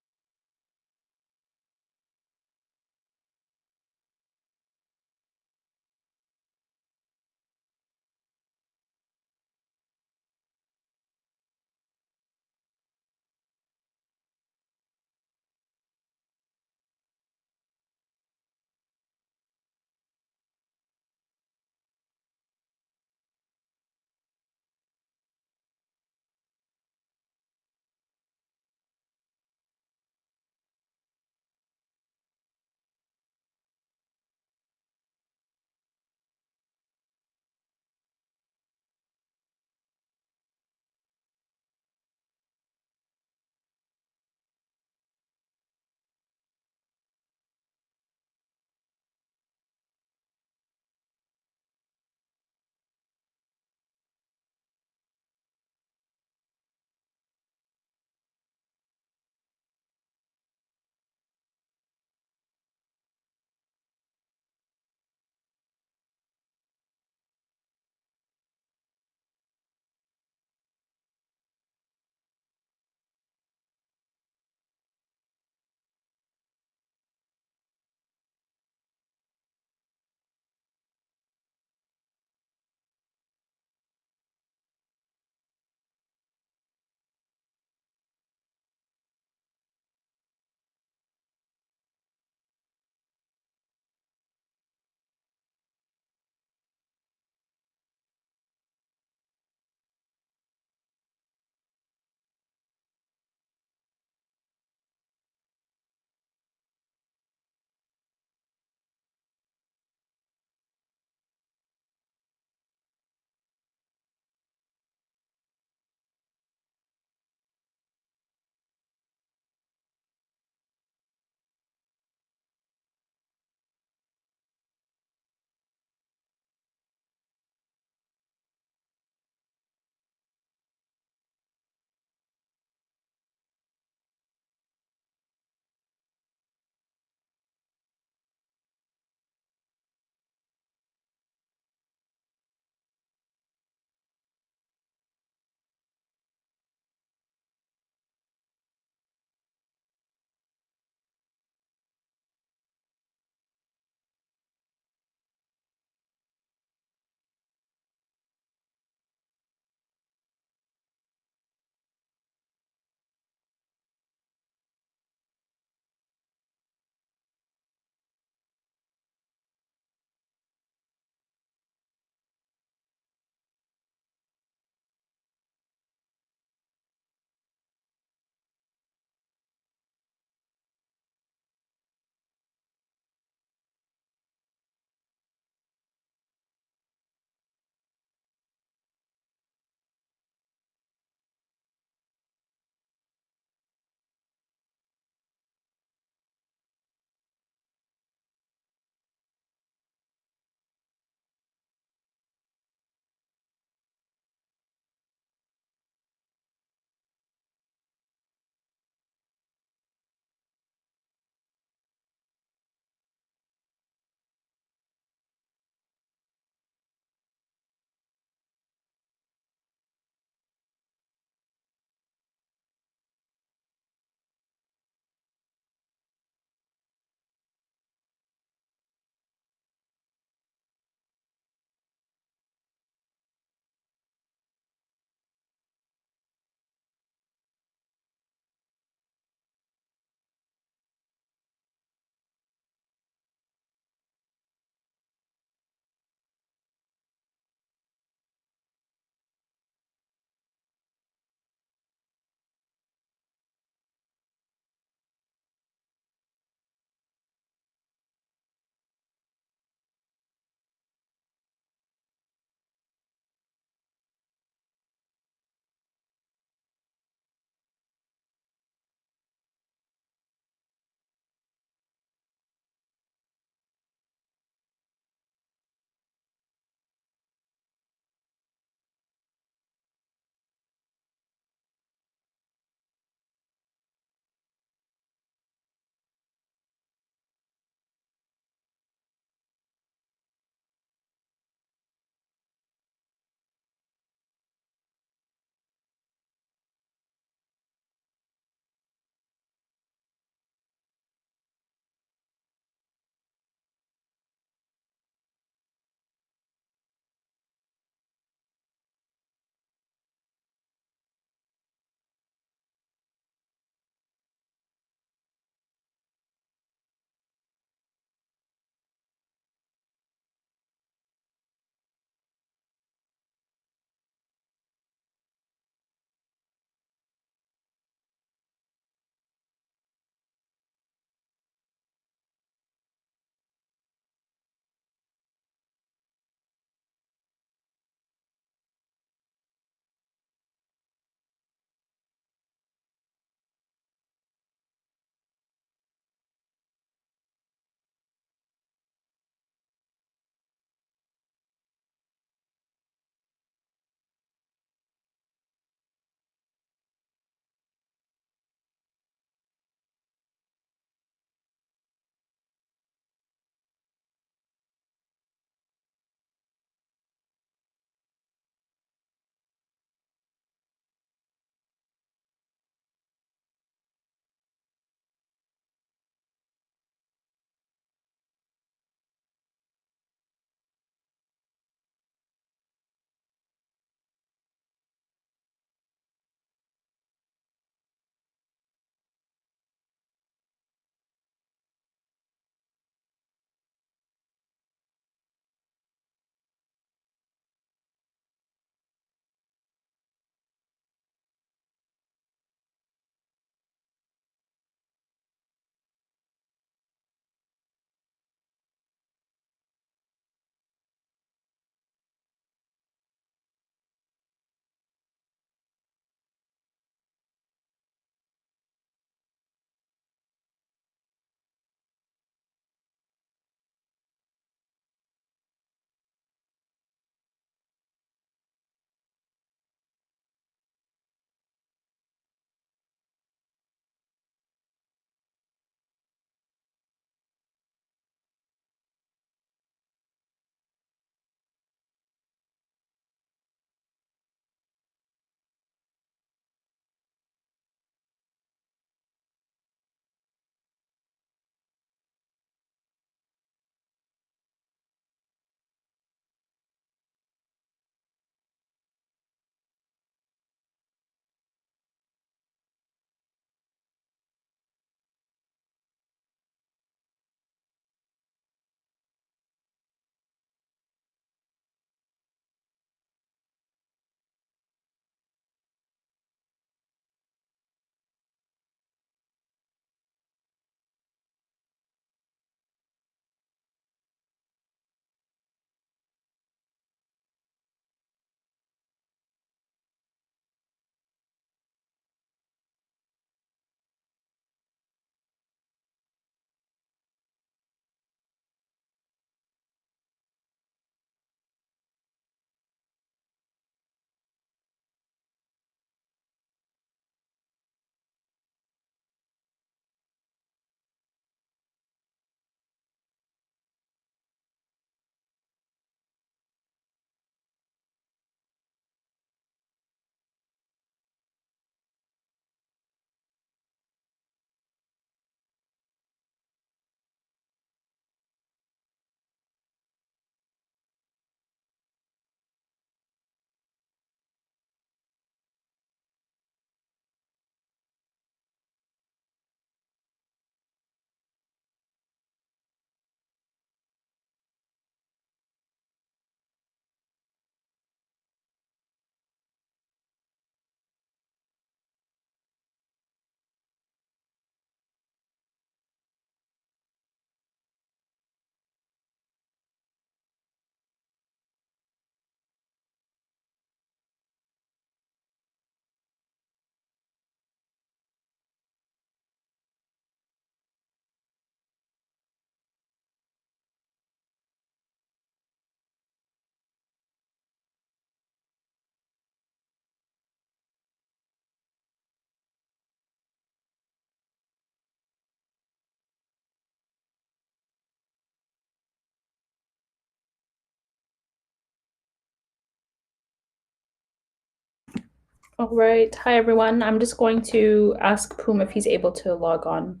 All right. Hi, everyone. I'm just going to ask Poom if he's able to log on.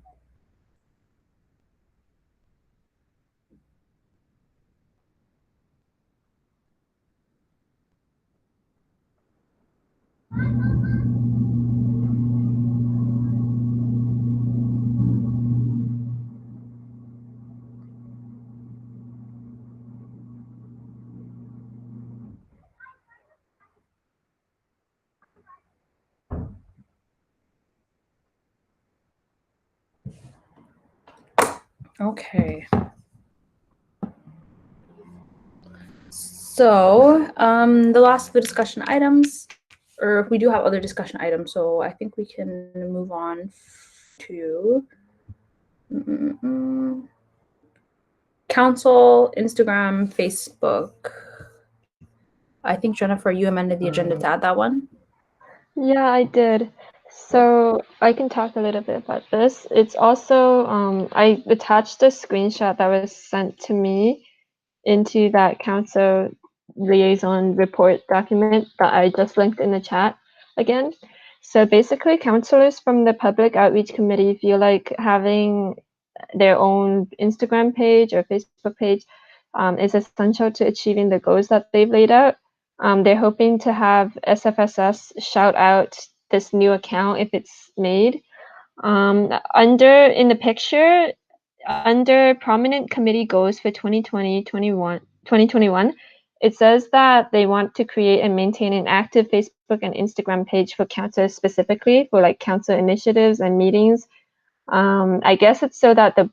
Okay. So the last of the discussion items, or we do have other discussion items, so I think we can move on to Council, Instagram, Facebook. I think, Jennifer, you amended the agenda to add that one. Yeah, I did. So I can talk a little bit about this. It's also, I attached a screenshot that was sent to me into that council liaison report document that I just linked in the chat again. So basically, councillors from the public outreach committee feel like having their own Instagram page or Facebook page is essential to achieving the goals that they've laid out. They're hoping to have SFSS shout out this new account if it's made. In the picture, under prominent committee goals for 2021, it says that they want to create and maintain an active Facebook and Instagram page for council specifically for like council initiatives and meetings. I guess it's so that the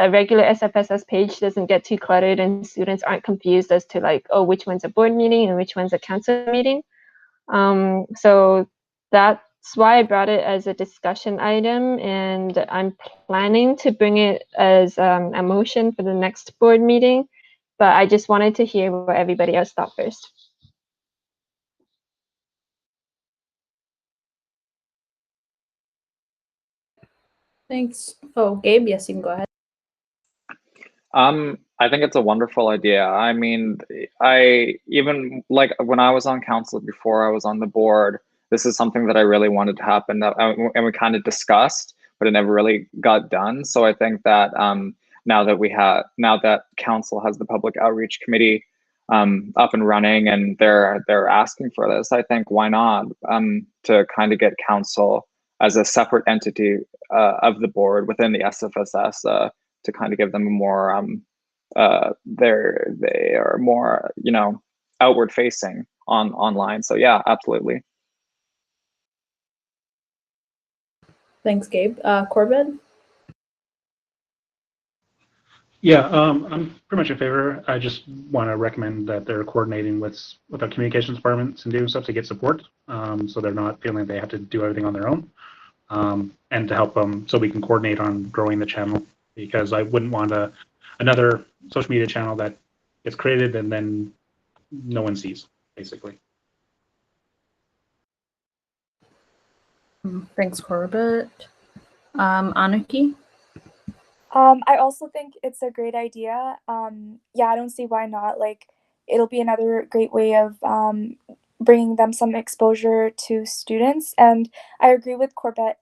regular SFSS page doesn't get too cluttered and students aren't confused as to like, oh, which one's a board meeting and which one's a council meeting. So that's why I brought it as a discussion item, and I'm planning to bring it as a motion for the next board meeting, but I just wanted to hear what everybody else thought first. Thanks. Oh, Gabe, yes, you can go ahead. I think it's a wonderful idea. I mean, I even like when I was on council before I was on the board, this is something that I really wanted to happen, and we kind of discussed, but it never really got done. So I think that now that council has the public outreach committee up and running and they're asking for this, I think why not to kind of get council as a separate entity of the board within the SFSS to kind of give them a more they are more outward facing online. So yeah, absolutely. Thanks, Gabe. Corbett? Yeah, I'm pretty much in favor. I just want to recommend that they're coordinating with our communications departments and doing stuff to get support, so they're not feeling they have to do everything on their own, and to help them so we can coordinate on growing the channel, because I wouldn't want another social media channel that gets created and then no one sees, basically. Thanks, Corbett. Anarchy? I also think it's a great idea. Yeah, I don't see why not. Like, it'll be another great way of bringing them some exposure to students. And I agree with Corbett.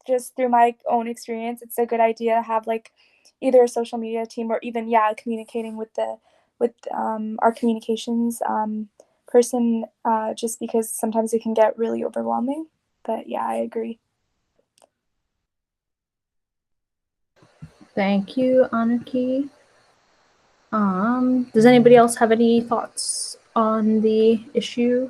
Just through my own experience, it's a good idea to have like either a social media team or even communicating with our communications person. Just because sometimes it can get really overwhelming. But yeah, I agree. Thank you, Anarchy. Does anybody else have any thoughts on the issue?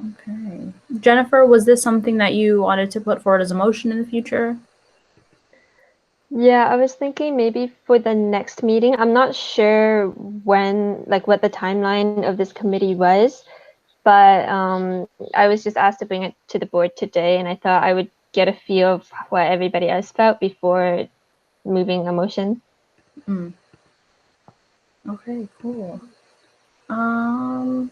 Okay. Jennifer, was this something that you wanted to put forward as a motion in the future? Yeah, I was thinking maybe for the next meeting. I'm not sure when, like what the timeline of this committee was, but I was just asked to bring it to the board today, and I thought I would get a feel of what everybody else felt before moving a motion. Okay, cool. All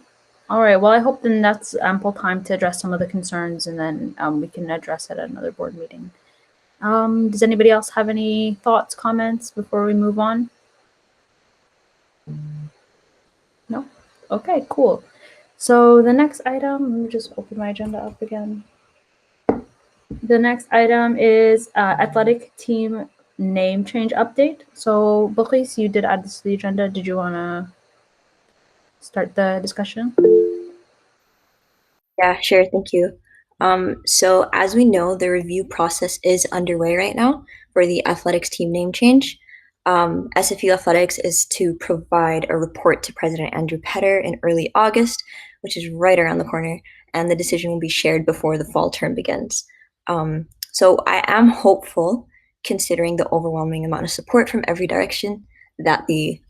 right, well, I hope then that's ample time to address some of the concerns, and then we can address it at another board meeting. Does anybody else have any thoughts, comments before we move on? Okay, cool. So the next item, let me just open my agenda up again. The next item is athletic team name change update. So Bokis, you did add this to the agenda. Did you want to start the discussion? Yeah, sure. Thank you. So as we know, the review process is underway right now for the athletics team name change. SFU Athletics is to provide a report to President Andrew Petter in early August, which is right around the corner, and the decision will be shared before the fall term begins. So I am hopeful, considering the overwhelming amount of support from every direction, that the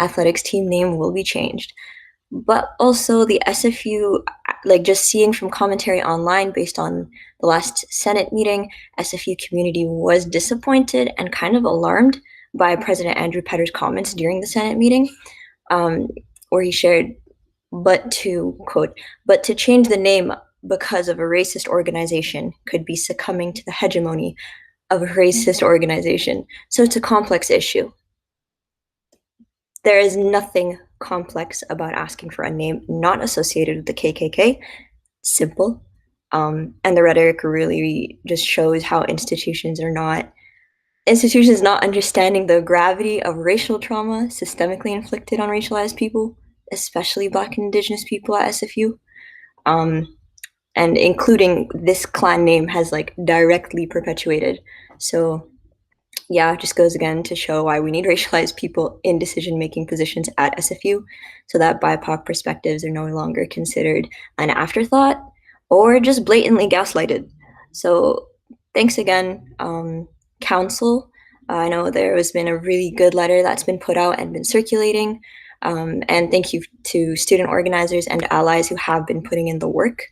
athletics team name will be changed. But also the SFU, like just seeing from commentary online based on the last Senate meeting, SFU community was disappointed and kind of alarmed by President Andrew Petter's comments during the Senate meeting, where he shared, but to change the name because of a racist organization could be succumbing to the hegemony of a racist organization. So it's a complex issue. There is nothing complex about asking for a name not associated with the KKK. Simple. And the rhetoric really just shows how institutions not understanding the gravity of racial trauma systemically inflicted on racialized people, especially Black and Indigenous people at SFU. And including this clan name has like directly perpetuated. So yeah, it just goes again to show why we need racialized people in decision-making positions at SFU, so that BIPOC perspectives are no longer considered an afterthought or just blatantly gaslighted. So thanks again, Council. I know there has been a really good letter that's been put out and been circulating. And thank you to student organizers and allies who have been putting in the work.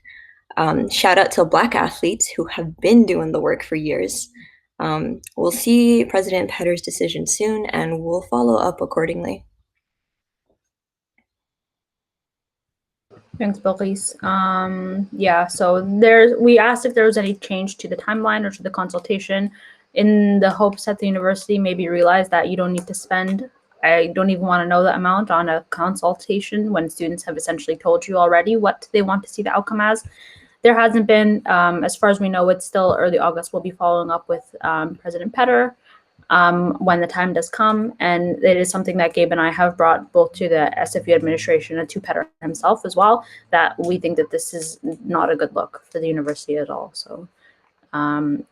Shout out to Black athletes who have been doing the work for years. We'll see President Petter's decision soon, and we'll follow up accordingly. Thanks, Bilquis. Yeah, so we asked if there was any change to the timeline or to the consultation in the hopes that the university maybe realized that you don't need to spend, I don't even want to know the amount on a consultation when students have essentially told you already what they want to see the outcome as. There hasn't been, as far as we know, it's still early August. We'll be following up with President Petter when the time does come. And it is something that Gabe and I have brought both to the SFU administration and to Petter himself as well, that we think that this is not a good look for the university at all. So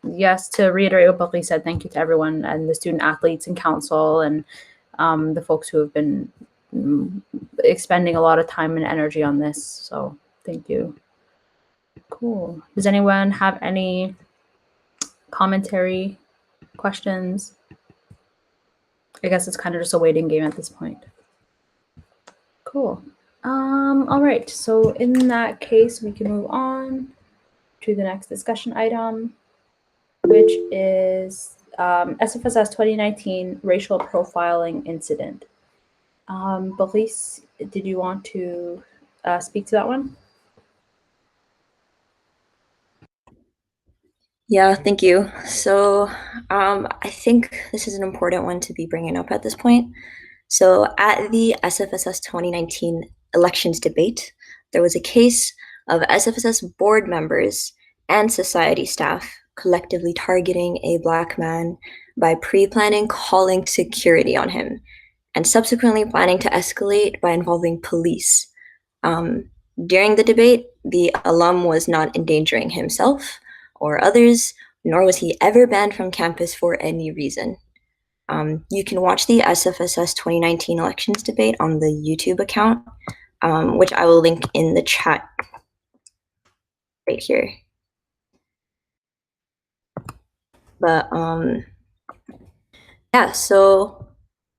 yes, to reiterate what Buckley said, thank you to everyone and the student athletes and council and the folks who have been expending a lot of time and energy on this. So thank you. Cool. Does anyone have any commentary, questions? I guess it's kind of just a waiting game at this point. Cool. All right. So in that case, we can move on to the next discussion item, which is SFSS 2019 racial profiling incident. Belize, did you want to speak to that one? Yeah, thank you. So I think this is an important one to be bringing up at this point. So at the SFSS 2019 elections debate, there was a case of SFSS board members and society staff collectively targeting a Black man by pre-planning calling security on him and subsequently planning to escalate by involving police. During the debate, the alum was not endangering himself or others, nor was he ever banned from campus for any reason. You can watch the SFSS 2019 elections debate on the YouTube account, which I will link in the chat right here. But yeah, so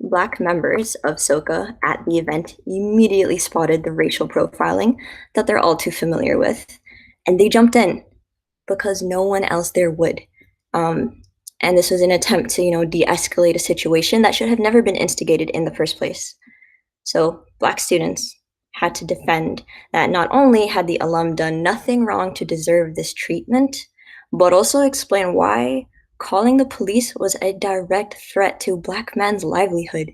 Black members of SOCA at the event immediately spotted the racial profiling that they're all too familiar with, and they jumped in because no one else there would. And this was an attempt to, de-escalate a situation that should have never been instigated in the first place. So Black students had to defend that not only had the alum done nothing wrong to deserve this treatment, but also explain why calling the police was a direct threat to Black men's livelihood.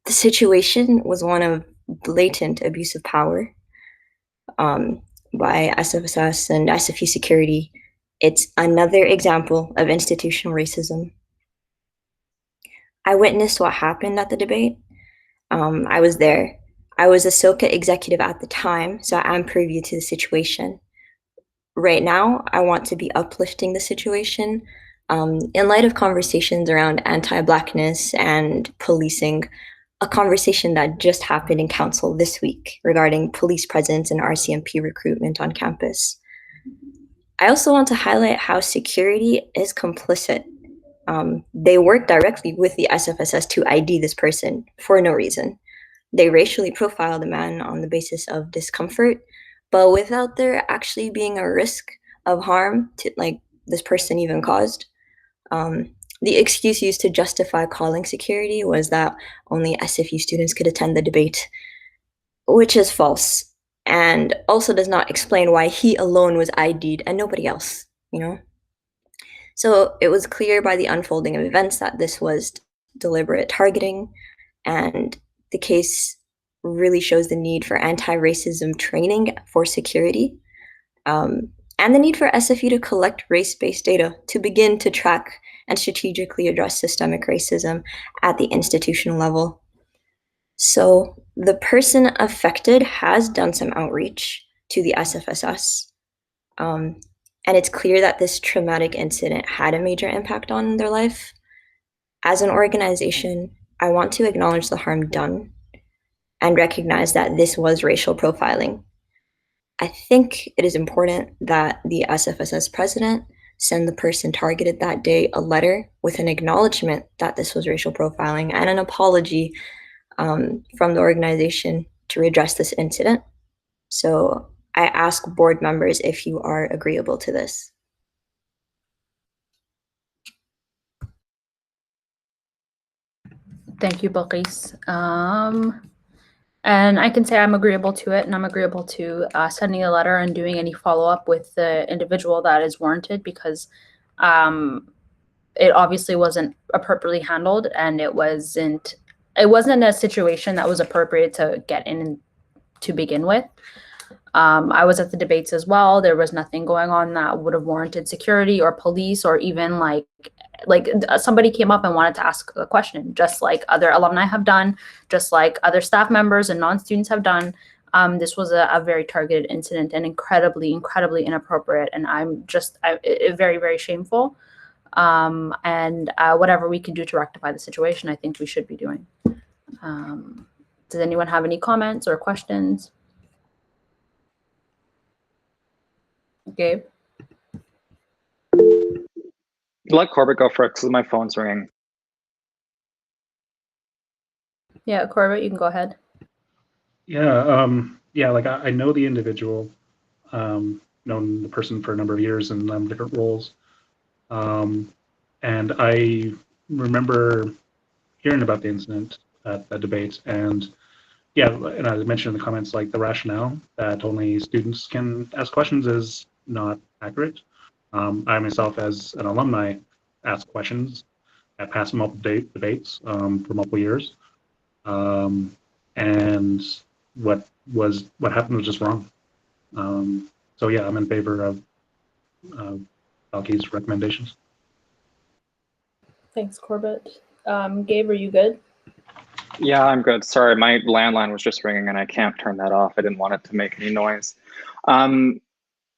The situation was one of blatant abuse of power by SFSS and SFU security. It's another example of institutional racism. I witnessed what happened at the debate. I was there. I was a SOCA executive at the time, so I'm privy to the situation. Right now, I want to be uplifting the situation. In light of conversations around anti-Blackness and policing, a conversation that just happened in council this week regarding police presence and RCMP recruitment on campus. I also want to highlight how security is complicit. They work directly with the SFSS to ID this person for no reason. They racially profile the man on the basis of discomfort, but without there actually being a risk of harm to like this person even caused. The excuse used to justify calling security was that only SFU students could attend the debate, which is false, and also does not explain why he alone was ID'd and nobody else, you know? So it was clear by the unfolding of events that this was deliberate targeting, and the case really shows the need for anti-racism training for security, and the need for SFU to collect race-based data to begin to track and strategically address systemic racism at the institutional level. So the person affected has done some outreach to the SFSS, and it's clear that this traumatic incident had a major impact on their life. As an organization, I want to acknowledge the harm done and recognize that this was racial profiling. I think it is important that the SFSS president send the person targeted that day a letter with an acknowledgement that this was racial profiling and an apology from the organization to redress this incident. So I ask board members if you are agreeable to this. Thank you, Balqis. And I can say I'm agreeable to it, and I'm agreeable to sending a letter and doing any follow-up with the individual that is warranted, because it obviously wasn't appropriately handled, and it wasn't a situation that was appropriate to get in to begin with. I was at the debates as well. There was nothing going on that would have warranted security or police, or even like somebody came up and wanted to ask a question, just like other alumni have done, just like other staff members and non-students have done. This was a very targeted incident and incredibly inappropriate, and I'm just very, very shameful. And whatever we can do to rectify the situation, I think we should be doing. Does anyone have any comments or questions? Gabe? Let Corbett go first because my phone's ringing. Yeah, Corbett, you can go ahead. Yeah, yeah. Like I know the individual, known the person for a number of years in different roles, and I remember hearing about the incident at the debate, and yeah, and as I mentioned in the comments, like the rationale that only students can ask questions is not accurate. I myself, as an alumni, asked questions at past multiple debates for multiple years, and what happened was just wrong. So yeah, I'm in favor of Balki's recommendations. Thanks, Corbett. Gabe, are you good? Yeah, I'm good. Sorry, my landline was just ringing and I can't turn that off. I didn't want it to make any noise.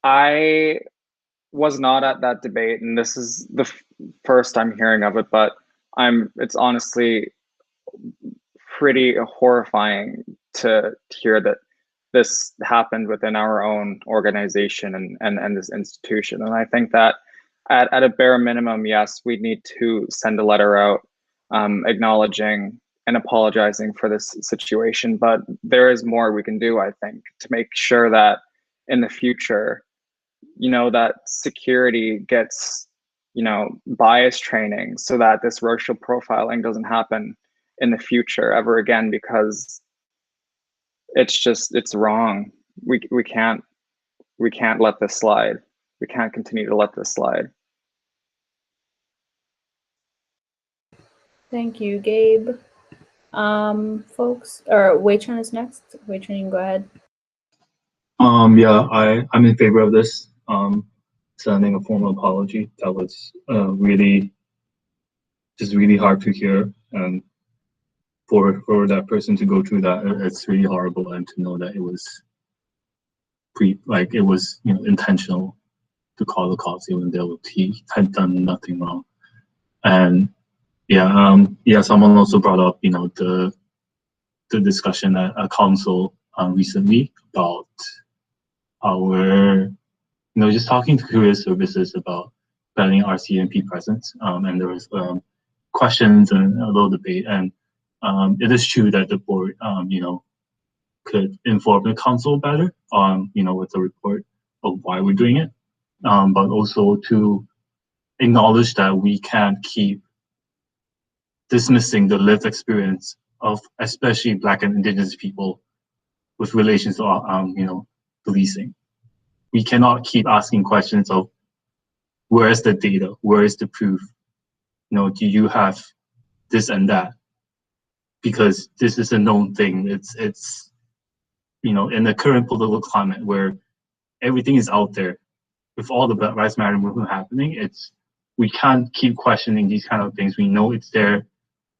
I was not at that debate, and this is the first I'm hearing of it, but it's honestly pretty horrifying to hear that this happened within our own organization and this institution. And I think that at a bare minimum, yes, we need to send a letter out acknowledging and apologizing for this situation, but there is more we can do, I think, to make sure that in the future, that security gets, bias training so that this racial profiling doesn't happen in the future ever again, because it's wrong. We can't let this slide. We can't continue to let this slide. Thank you, Gabe. Folks, or Wei-Chun is next. Wei-Chun, you can go ahead. Yeah, I'm in favor of this. Sending a formal apology. That was really hard to hear, and for that person to go through that, it's really horrible, and to know that it was intentional to call the cops even though he had done nothing wrong. And someone also brought up the discussion at a council recently about our just talking to career services about banning RCMP presence, and there was questions and a little debate, and it is true that the board could inform the council better on with a report of why we're doing it, but also to acknowledge that we can't keep dismissing the lived experience of especially Black and Indigenous people with relations to policing. We cannot keep asking questions of where is the data, where is the proof, do you have this and that, because this is a known thing. It's in the current political climate where everything is out there with all the Black Lives Matter movement happening, we can't keep questioning these kind of things. We know it's there,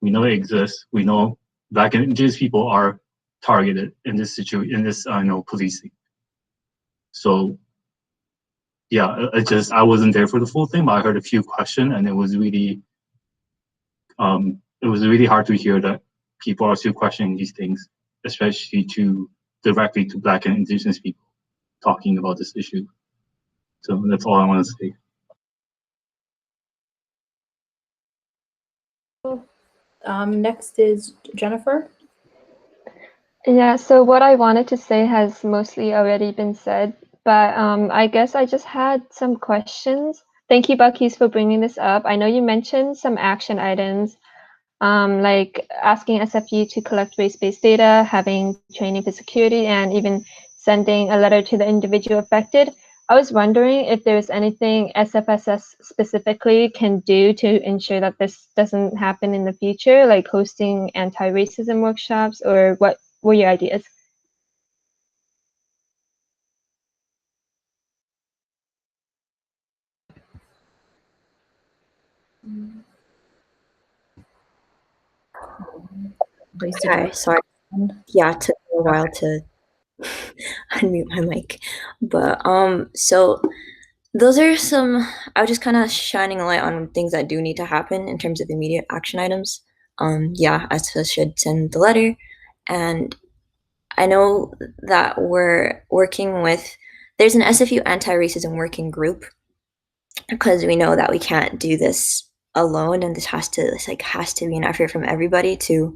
we know it exists, we know Black and Indigenous people are targeted in this situation, in this policing. So yeah, I wasn't there for the full thing, but I heard a few questions, and it was really hard to hear that people are still questioning these things, especially directly to Black and Indigenous people talking about this issue. So that's all I want to say. Next is Jennifer. Yeah, so what I wanted to say has mostly already been said, but I guess I just had some questions. Thank you, Buckies, for bringing this up. I know you mentioned some action items, like asking SFU to collect race-based data, having training for security, and even sending a letter to the individual affected. I was wondering if there's anything SFSS specifically can do to ensure that this doesn't happen in the future, like hosting anti-racism workshops, or what were your ideas? Okay, sorry. Yeah, it took me a while to unmute my mic. But so those are some, I was just kind of shining a light on things that do need to happen in terms of immediate action items. Yeah, SFSS should send the letter. And I know that we're working with, there's an SFU anti-racism working group, because we know that we can't do this alone, and this has to be an effort from everybody to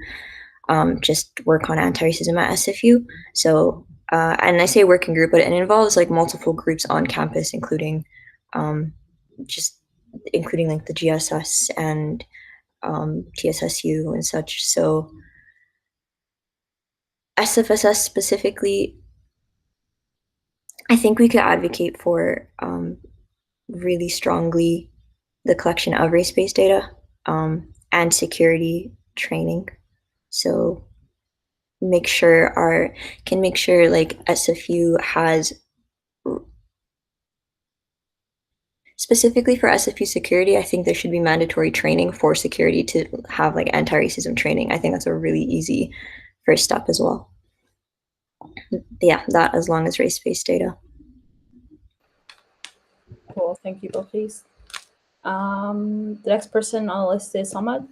just work on anti-racism at SFU. So, and I say working group, but it involves like multiple groups on campus, including like the GSS and TSSU and such. So SFSS specifically, I think we could advocate for really strongly the collection of race-based data and security training. So make sure like SFU has, specifically for SFU security, I think there should be mandatory training for security to have like anti-racism training. I think that's a really easy first step as well. Yeah, that as long as race-based data. Cool, thank you, Bilquis. The next person on the list is Samad.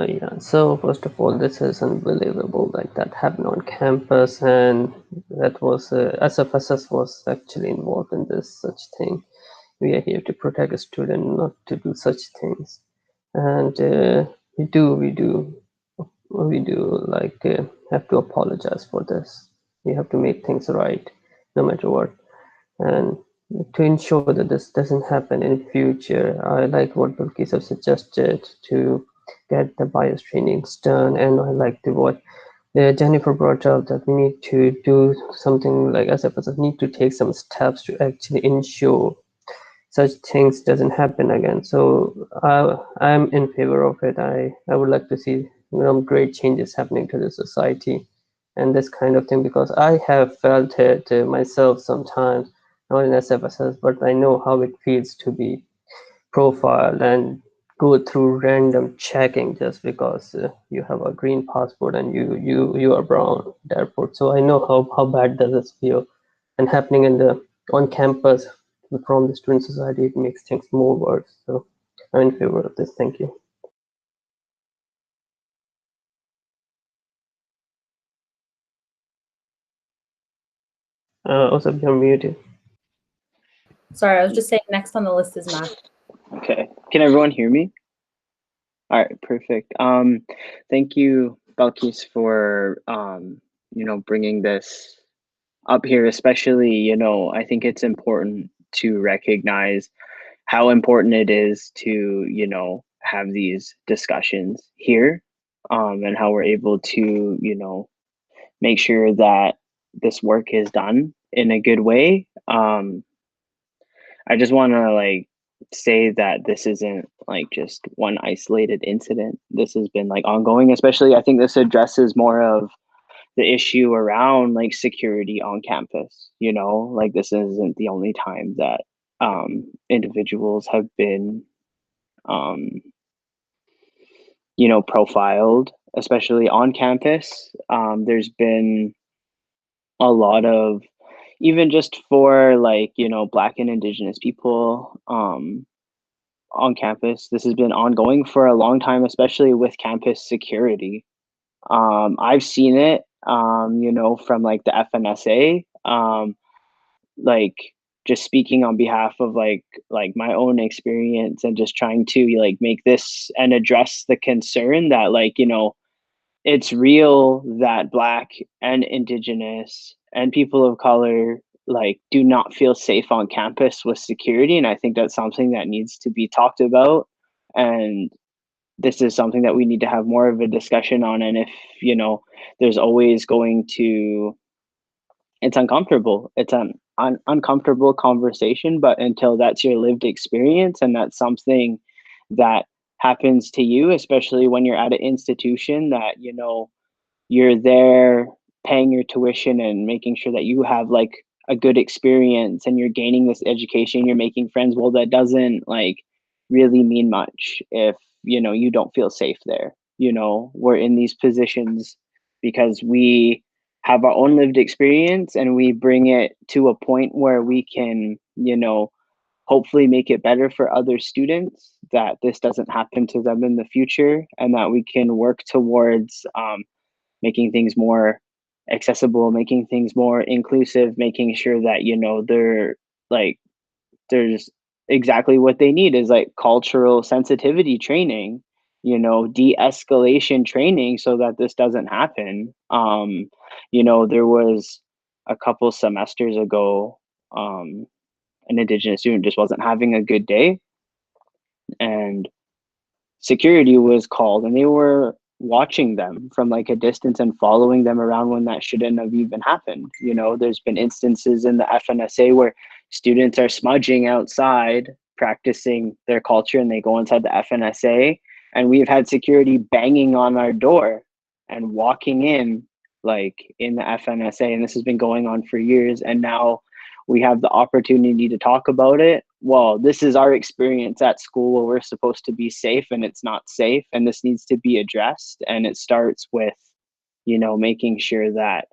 Yeah, so first of all, this is unbelievable, like that happened on campus, and that was SFSS was actually involved in this such thing. We are here to protect a student, not to do such things. And we do like have to apologize for this. We have to make things right, no matter what. And to ensure that this doesn't happen in the future, I like what Bilquis have suggested to get the bias trainings done, and I like what Jennifer brought up, that we need to do something like SFSS need to take some steps to actually ensure such things doesn't happen again. So I'm in favor of it. I would like to see great changes happening to the society and this kind of thing, because I have felt it myself sometimes, not in SFSS, but I know how it feels to be profiled and go through random checking just because you have a green passport and you are brown at the airport. So I know how bad does this feel, and happening in the on campus from the student society, it makes things more worse. So I'm in favor of this. Thank you. Also, you're muted. Sorry, I was just saying next on the list is Matt. Okay. Can everyone hear me? All right, perfect. Thank you, Balkis, for bringing this up here, especially, I think it's important to recognize how important it is to, have these discussions here, and how we're able to, make sure that this work is done in a good way. I just want to say that this isn't just one isolated incident. This has been ongoing, especially I think this addresses more of the issue around security on campus. This isn't the only time that individuals have been profiled, especially on campus. There's been a lot of, even just for Black and Indigenous people on campus, this has been ongoing for a long time, especially with campus security. I've seen it, from the FNSA, just speaking on behalf of my own experience and just trying to make this and address the concern that it's real that Black and Indigenous and people of color do not feel safe on campus with security. And I think that's something that needs to be talked about. And this is something that we need to have more of a discussion on. And if, there's always going to, it's uncomfortable. It's an uncomfortable conversation, but until that's your lived experience and that's something that happens to you, especially when you're at an institution that, you're there paying your tuition and making sure that you have a good experience and you're gaining this education, you're making friends. Well, that doesn't really mean much if, you don't feel safe there. We're in these positions because we have our own lived experience and we bring it to a point where we can, hopefully make it better for other students, that this doesn't happen to them in the future, and that we can work towards making things more accessible, making things more inclusive, making sure that, they're there's exactly what they need is cultural sensitivity training, de-escalation training so that this doesn't happen. There was a couple semesters ago, an Indigenous student just wasn't having a good day, and security was called and they were watching them from a distance and following them around when that shouldn't have even happened. There's been instances in the FNSA where students are smudging outside practicing their culture and they go inside the FNSA, and we've had security banging on our door and walking in in the FNSA, and this has been going on for years, and now we have the opportunity to talk about it. Well, this is our experience at school where we're supposed to be safe and it's not safe, and this needs to be addressed. And it starts with, making sure that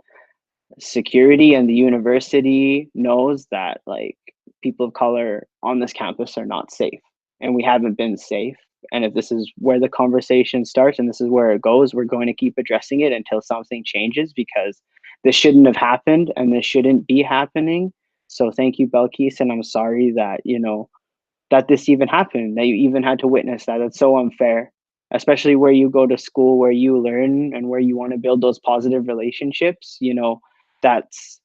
security and the university knows that people of color on this campus are not safe and we haven't been safe. And if this is where the conversation starts and this is where it goes, we're going to keep addressing it until something changes, because this shouldn't have happened and this shouldn't be happening. So thank you, Balkis, and I'm sorry that, that this even happened, that you even had to witness that. That's so unfair, especially where you go to school, where you learn and where you want to build those positive relationships. This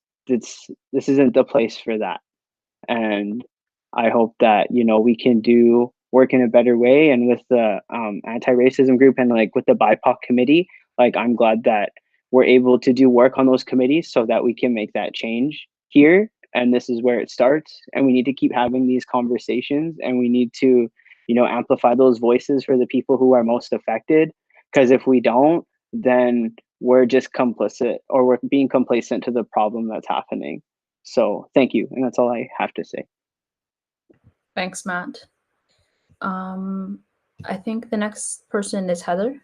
isn't the place for that. And I hope that, we can do work in a better way. And with the anti-racism group and with the BIPOC committee, I'm glad that we're able to do work on those committees so that we can make that change here. and this is where it starts. And we need to keep having these conversations, and we need to, amplify those voices for the people who are most affected. Because if we don't, then we're just complicit, or we're being complacent to the problem that's happening. So thank you. And that's all I have to say. Thanks, Matt. I think the next person is Heather.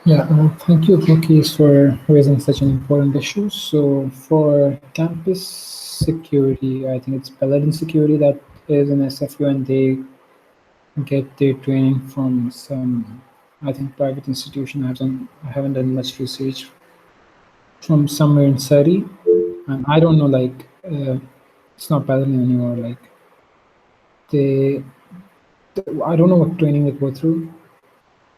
Yeah, thank you, Cookies, for raising such an important issue. So for campus security, I think it's Paladin Security that is an SFU, and they get their training from some, I think, private institution. I haven't done much research from somewhere in Surrey, and I don't know, like, it's not Paladin anymore. Like, I don't know what training they go through.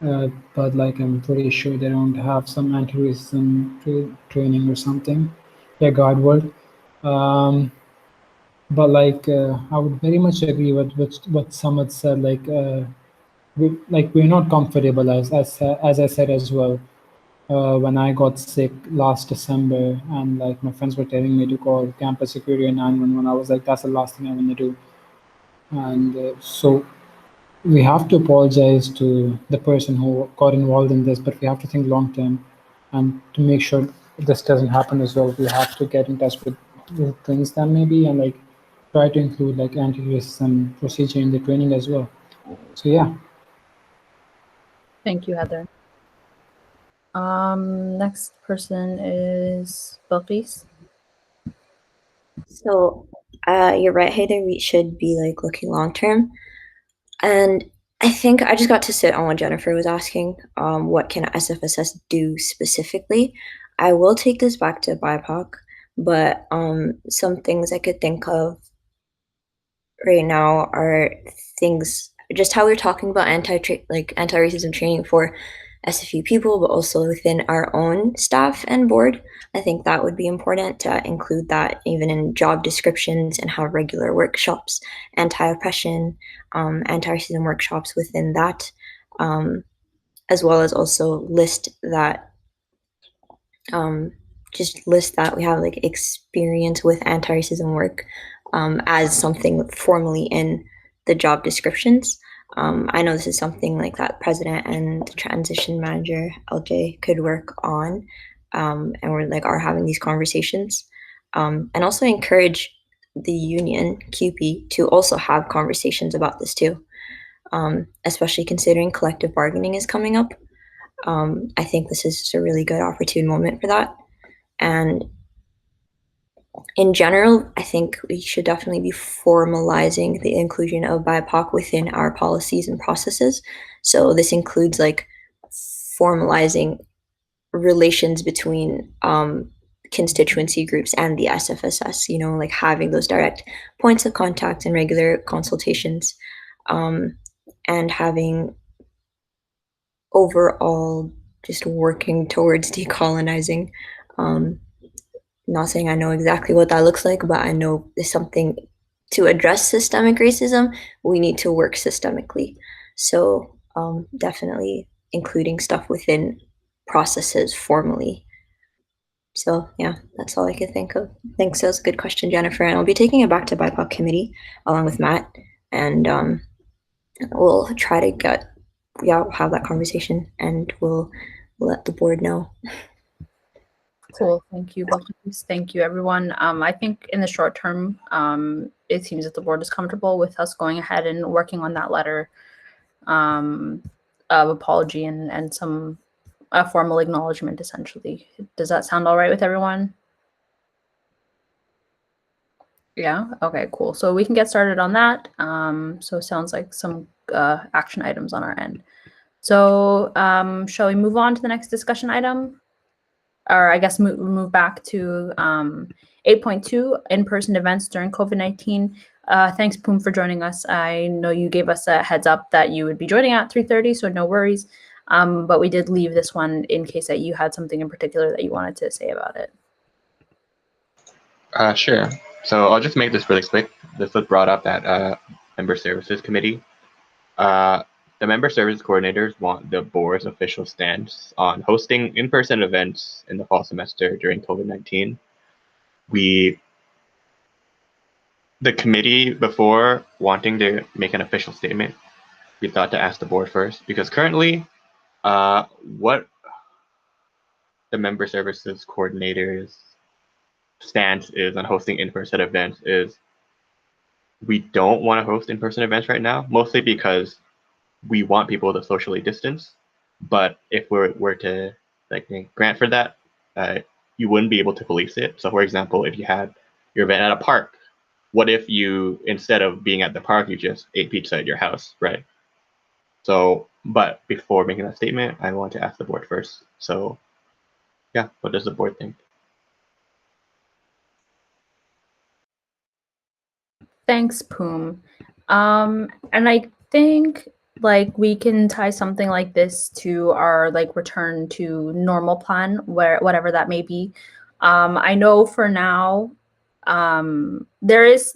But like I'm pretty sure they don't have some anti-racism training or something. Yeah, God word. But like I would very much agree with what Samad said. We're not comfortable, as I said as well. When I got sick last December, and like my friends were telling me to call campus security and 911, I was like, that's the last thing I want to do. And so we have to apologize to the person who got involved in this, but we have to think long term, and to make sure this doesn't happen as well, we have to get in touch with things that maybe, and like try to include like anti-racism procedure in the training as well. So yeah. Thank you, Heather. Next person is Balqis. So you're right, Heather, we should be like looking long term. And I think I just got to sit on what Jennifer was asking, what can SFSS do specifically? I will take this back to BIPOC, but some things I could think of right now are things, just how we're talking about anti-racism training for SFU people, but also within our own staff and board. I think that would be important to include that even in job descriptions, and have regular workshops, anti-oppression, anti-racism workshops within that, as well as also list that we have like experience with anti-racism work as something formally in the job descriptions. I know this is something like that president and the transition manager, LJ, could work on, and we're are having these conversations, and also encourage the union, QP, to also have conversations about this too, especially considering collective bargaining is coming up. I think this is just a really good opportune moment for that. And in general, I think we should definitely be formalizing the inclusion of BIPOC within our policies and processes. So this includes formalizing relations between constituency groups and the SFSS, having those direct points of contact and regular consultations, and having overall just working towards decolonizing. Not saying I know exactly what that looks like, but I know there's something to address systemic racism. We need to work systemically. So definitely including stuff within processes formally. So yeah, that's all I could think of. Thanks, that was a good question, Jennifer. And I'll be taking it back to BIPOC committee along with Matt, and we'll try to have that conversation, and we'll let the board know. Cool. Thank you, Balqis. Thank you, everyone. I think in the short term, it seems that the board is comfortable with us going ahead and working on that letter of apology and some formal acknowledgement, essentially. Does that sound all right with everyone? Yeah? Okay, cool. So we can get started on that. So it sounds like some action items on our end. So shall we move on to the next discussion item? Or I guess move back to 8.2, in-person events during COVID-19. Thanks, Poom, for joining us. I know you gave us a heads up that you would be joining at 3:30, so no worries. But we did leave this one in case that you had something in particular that you wanted to say about it. Sure. So I'll just make this really quick. This was brought up at Member Services Committee. the member service coordinators want the board's official stance on hosting in-person events in the fall semester during COVID-19. The committee, before wanting to make an official statement, we thought to ask the board first, because currently what the member services coordinators stance is on hosting in-person events is we don't want to host in-person events right now, mostly because we want people to socially distance. But if we're to like grant for that, you wouldn't be able to police it. So for example, if you had your event at a park, what if you, instead of being at the park, you just ate pizza at your house, right? So, but before making that statement, I want to ask the board first. So yeah, what does the board think? Thanks, Poom. And I think like we can tie something like this to our like return to normal plan, where whatever that may be. I know for now, there is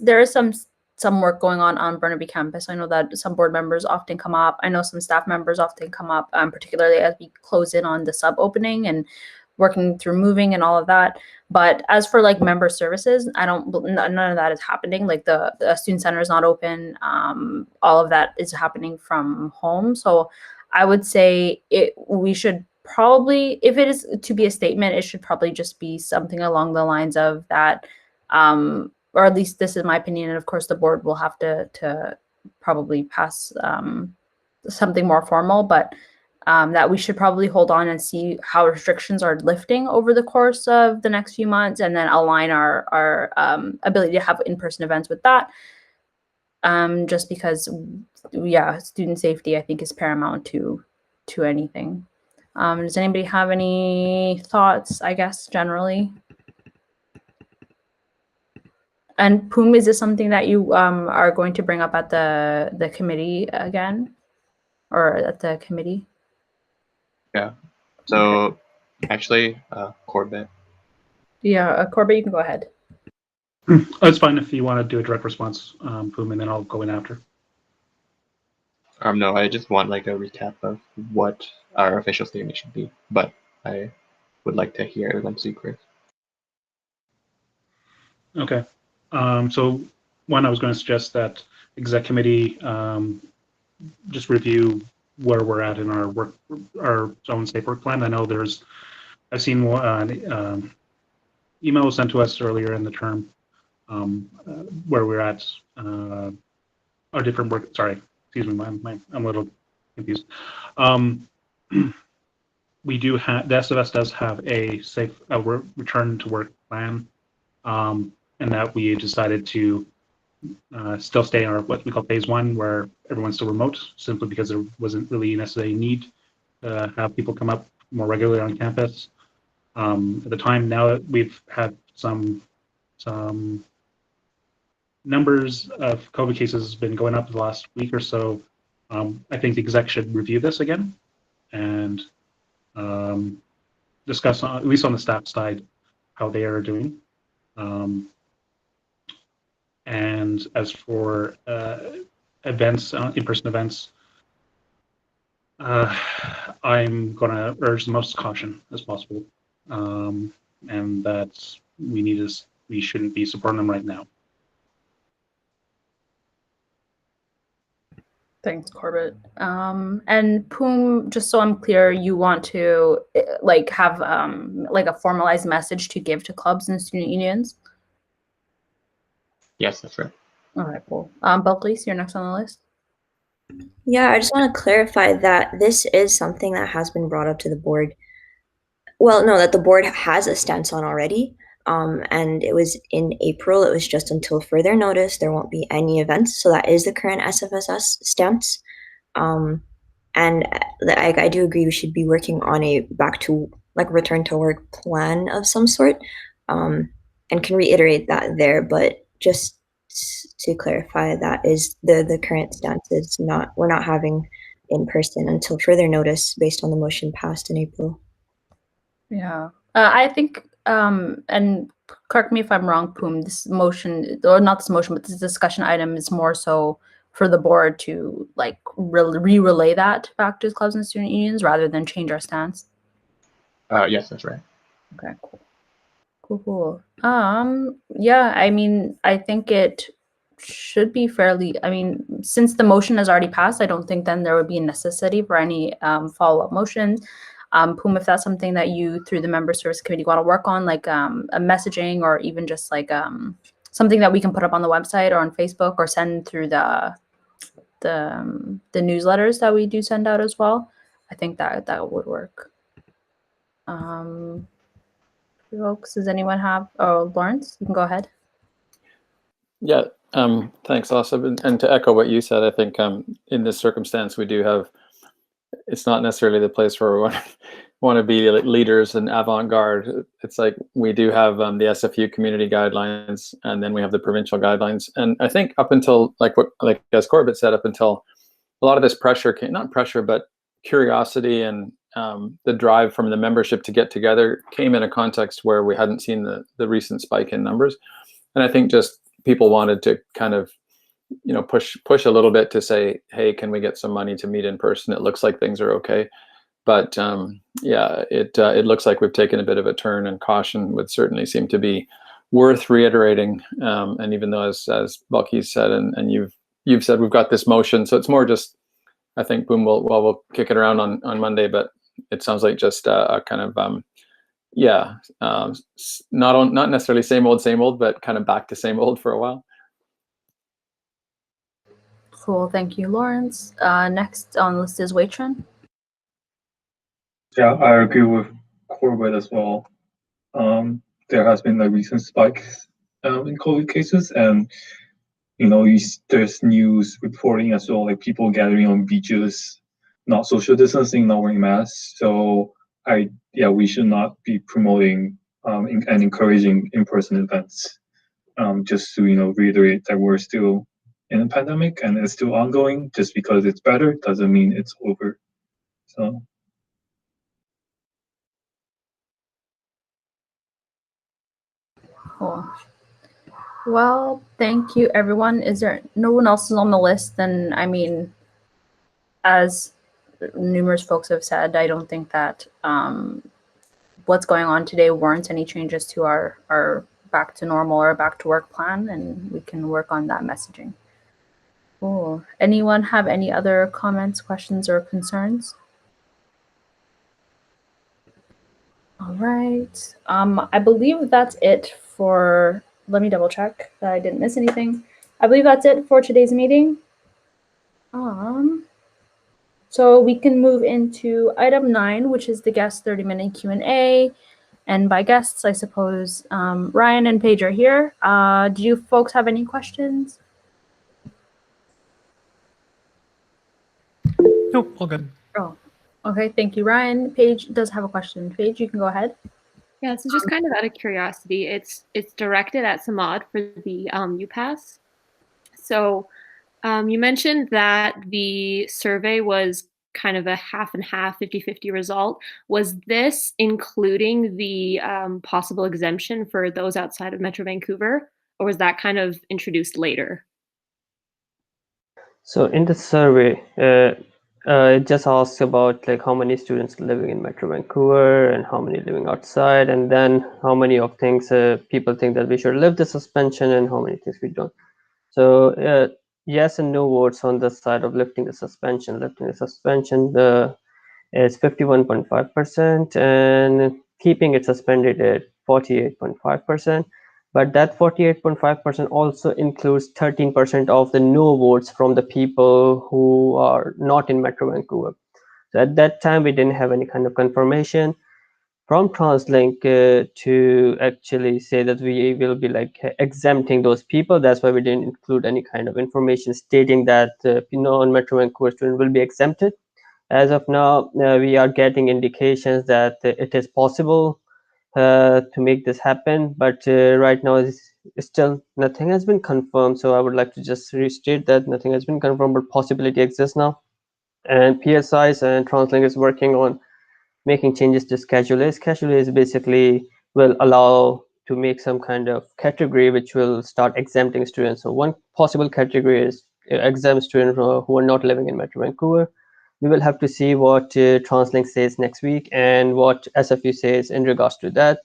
some work going on Burnaby campus. I know that some board members often come up. I know some staff members often come up, particularly as we close in on the sub opening and working through moving and all of that. But as for like member services, none of that is happening. Like the student center is not open. All of that is happening from home. So I would say we should probably, if it is to be a statement, it should probably just be something along the lines of that, or at least this is my opinion. And of course the board will have to probably pass something more formal, but that we should probably hold on and see how restrictions are lifting over the course of the next few months, and then align our ability to have in-person events with that. Just because, yeah, student safety I think is paramount to anything. Does anybody have any thoughts, I guess, generally? And Poom, is this something that you are going to bring up at the committee again, or at the committee? Yeah. So actually, Corbett. Yeah, Corbett, you can go ahead. It's fine if you want to do a direct response, Poom, and then I'll go in after. No, I just want like a recap of what our official statement should be, but I would like to hear them speak first. Okay. So one, I was going to suggest that exec committee just review where we're at in our work, our zone safe work plan. I know I've seen email sent to us earlier in the term where we're at our different work. Sorry, excuse me, I'm a little confused. We do have, the SFS does have a safe return to work plan, and that we decided to still stay in our what we call phase one, where everyone's still remote, simply because there wasn't really necessarily a need to have people come up more regularly on campus. At the time, now that we've had some numbers of COVID cases has been going up the last week or so, I think the exec should review this again and discuss, at least on the staff side, how they are doing. And as for events, in-person events, I'm going to urge the most caution as possible, and that we shouldn't be supporting them right now. Thanks, Corbett. And Poom, just so I'm clear, you want to like have like a formalized message to give to clubs and student unions? Yes, that's right. All right, cool. Belkis, you're next on the list. Yeah, I just want to clarify that this is something that has been brought up to the board. Well, no, that the board has a stance on already. And it was in April. It was just until further notice. There won't be any events. So that is the current SFSS stance. And I do agree we should be working on a back to like return to work plan of some sort, and can reiterate that there. But just to clarify, that is the current stance. It's not, we're not having in person until further notice based on the motion passed in April. Yeah, I think, and correct me if I'm wrong, Poom, this motion, or not this motion, but this discussion item is more so for the board to like relay that back to clubs and student unions rather than change our stance? Yes, that's right. Okay, cool. Yeah, I mean, I think it should be fairly, I mean, since the motion has already passed, I don't think then there would be a necessity for any follow-up motions. Poom, if that's something that you, through the member service committee, want to work on, like a messaging or even just like something that we can put up on the website or on Facebook or send through the newsletters that we do send out as well, I think that would work. Folks, does anyone have? Oh, Lawrence, you can go ahead. Yeah, thanks, Asa. And to echo what you said, I think in this circumstance, we do have, it's not necessarily the place where we want to be leaders and avant-garde. It's like we do have the SFU community guidelines, and then we have the provincial guidelines. And I think up until, like as Corbett said, up until a lot of this pressure came, not pressure, but curiosity and the drive from the membership to get together came in a context where we hadn't seen the recent spike in numbers. And I think just people wanted to kind of, you know, push a little bit to say, hey, can we get some money to meet in person? It looks like things are okay. But yeah, it looks like we've taken a bit of a turn, and caution would certainly seem to be worth reiterating. And even though, as Balkis said, and you've said, we've got this motion, so it's more just, I think, Boom, we'll kick it around on Monday, but it sounds like just a kind of not necessarily same old, but kind of back to same old for a while. Cool, thank you, Lawrence. Next on the list is Waitron. Yeah, I agree with Corbett as well. There has been a recent spike in COVID cases, and you know, there's news reporting as well, like people gathering on beaches, not social distancing, not wearing masks. So we should not be promoting and encouraging in-person events. Just to, you know, reiterate that we're still in a pandemic and it's still ongoing. Just because it's better doesn't mean it's over. So. Cool. Well, thank you, everyone. Is there no one else is on the list? Then, I mean, as numerous folks have said, I don't think that what's going on today warrants any changes to our back to normal or back to work plan, and we can work on that messaging. Cool. Anyone have any other comments, questions, or concerns? All right. I believe that's it for, let me double check that I didn't miss anything. I believe that's it for today's meeting. So we can move into item 9, which is the guest 30-minute Q&A. And by guests, I suppose Ryan and Paige are here. Do you folks have any questions? Nope, all good. Oh, okay. Thank you, Ryan. Paige does have a question. Paige, you can go ahead. Yeah, so just kind of out of curiosity, it's directed at Samad for the UPass. So you mentioned that the survey was kind of a half and half, 50-50 result. Was this including the possible exemption for those outside of Metro Vancouver, or was that kind of introduced later? So in the survey, it just asks about like how many students living in Metro Vancouver and how many living outside, and then how many of things people think that we should lift the suspension and how many things we don't. So yes and no votes on the side of lifting the suspension. Lifting the suspension is 51.5% and keeping it suspended at 48.5%. But that 48.5% also includes 13% of the no votes from the people who are not in Metro Vancouver. So at that time, we didn't have any kind of confirmation from TransLink to actually say that we will be like exempting those people. That's why we didn't include any kind of information stating that non-Metro Vancouver students will be exempted. As of now, we are getting indications that it is possible to make this happen, but right now still nothing has been confirmed. So I would like to just restate that nothing has been confirmed, but possibility exists now. And PSIs and TransLink is working on making changes to Schedule A. Schedule A is basically will allow to make some kind of category which will start exempting students. So one possible category is exam students who are not living in Metro Vancouver. We will have to see what TransLink says next week and what SFU says in regards to that.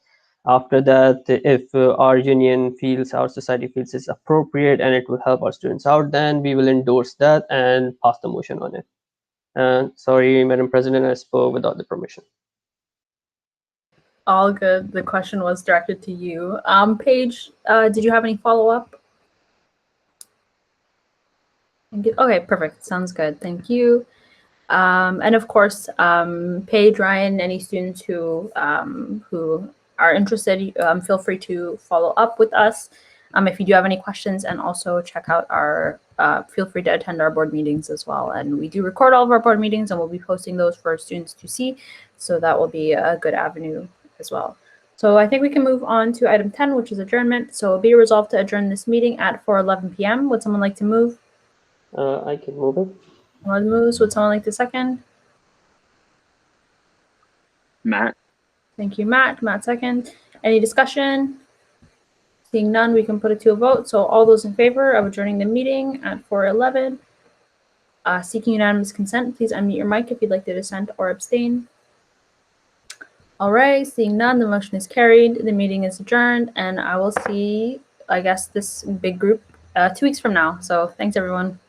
After that, if our union feels, our society feels it's appropriate and it will help our students out, then we will endorse that and pass the motion on it. And sorry, Madam President, I spoke without the permission. All good. The question was directed to you. Paige, did you have any follow-up? Okay, perfect. Sounds good. Thank you. And of course, Paige, Ryan, any students who are interested, feel free to follow up with us if you do have any questions, and also check out our, feel free to attend our board meetings as well. And we do record all of our board meetings, and we'll be posting those for students to see. So that will be a good avenue as well. So I think we can move on to item 10, which is adjournment. So be resolved to adjourn this meeting at 4:11 p.m. Would someone like to move? I can move it. One moves. Would someone like to second? Matt. Thank you, Matt. Matt second. Any discussion? Seeing none, we can put it to a vote. So all those in favor of adjourning the meeting at 4:11, seeking unanimous consent, please unmute your mic if you'd like to dissent or abstain. All right, seeing none, the motion is carried. The meeting is adjourned, and I will see, I guess, this big group 2 weeks from now. So thanks, everyone.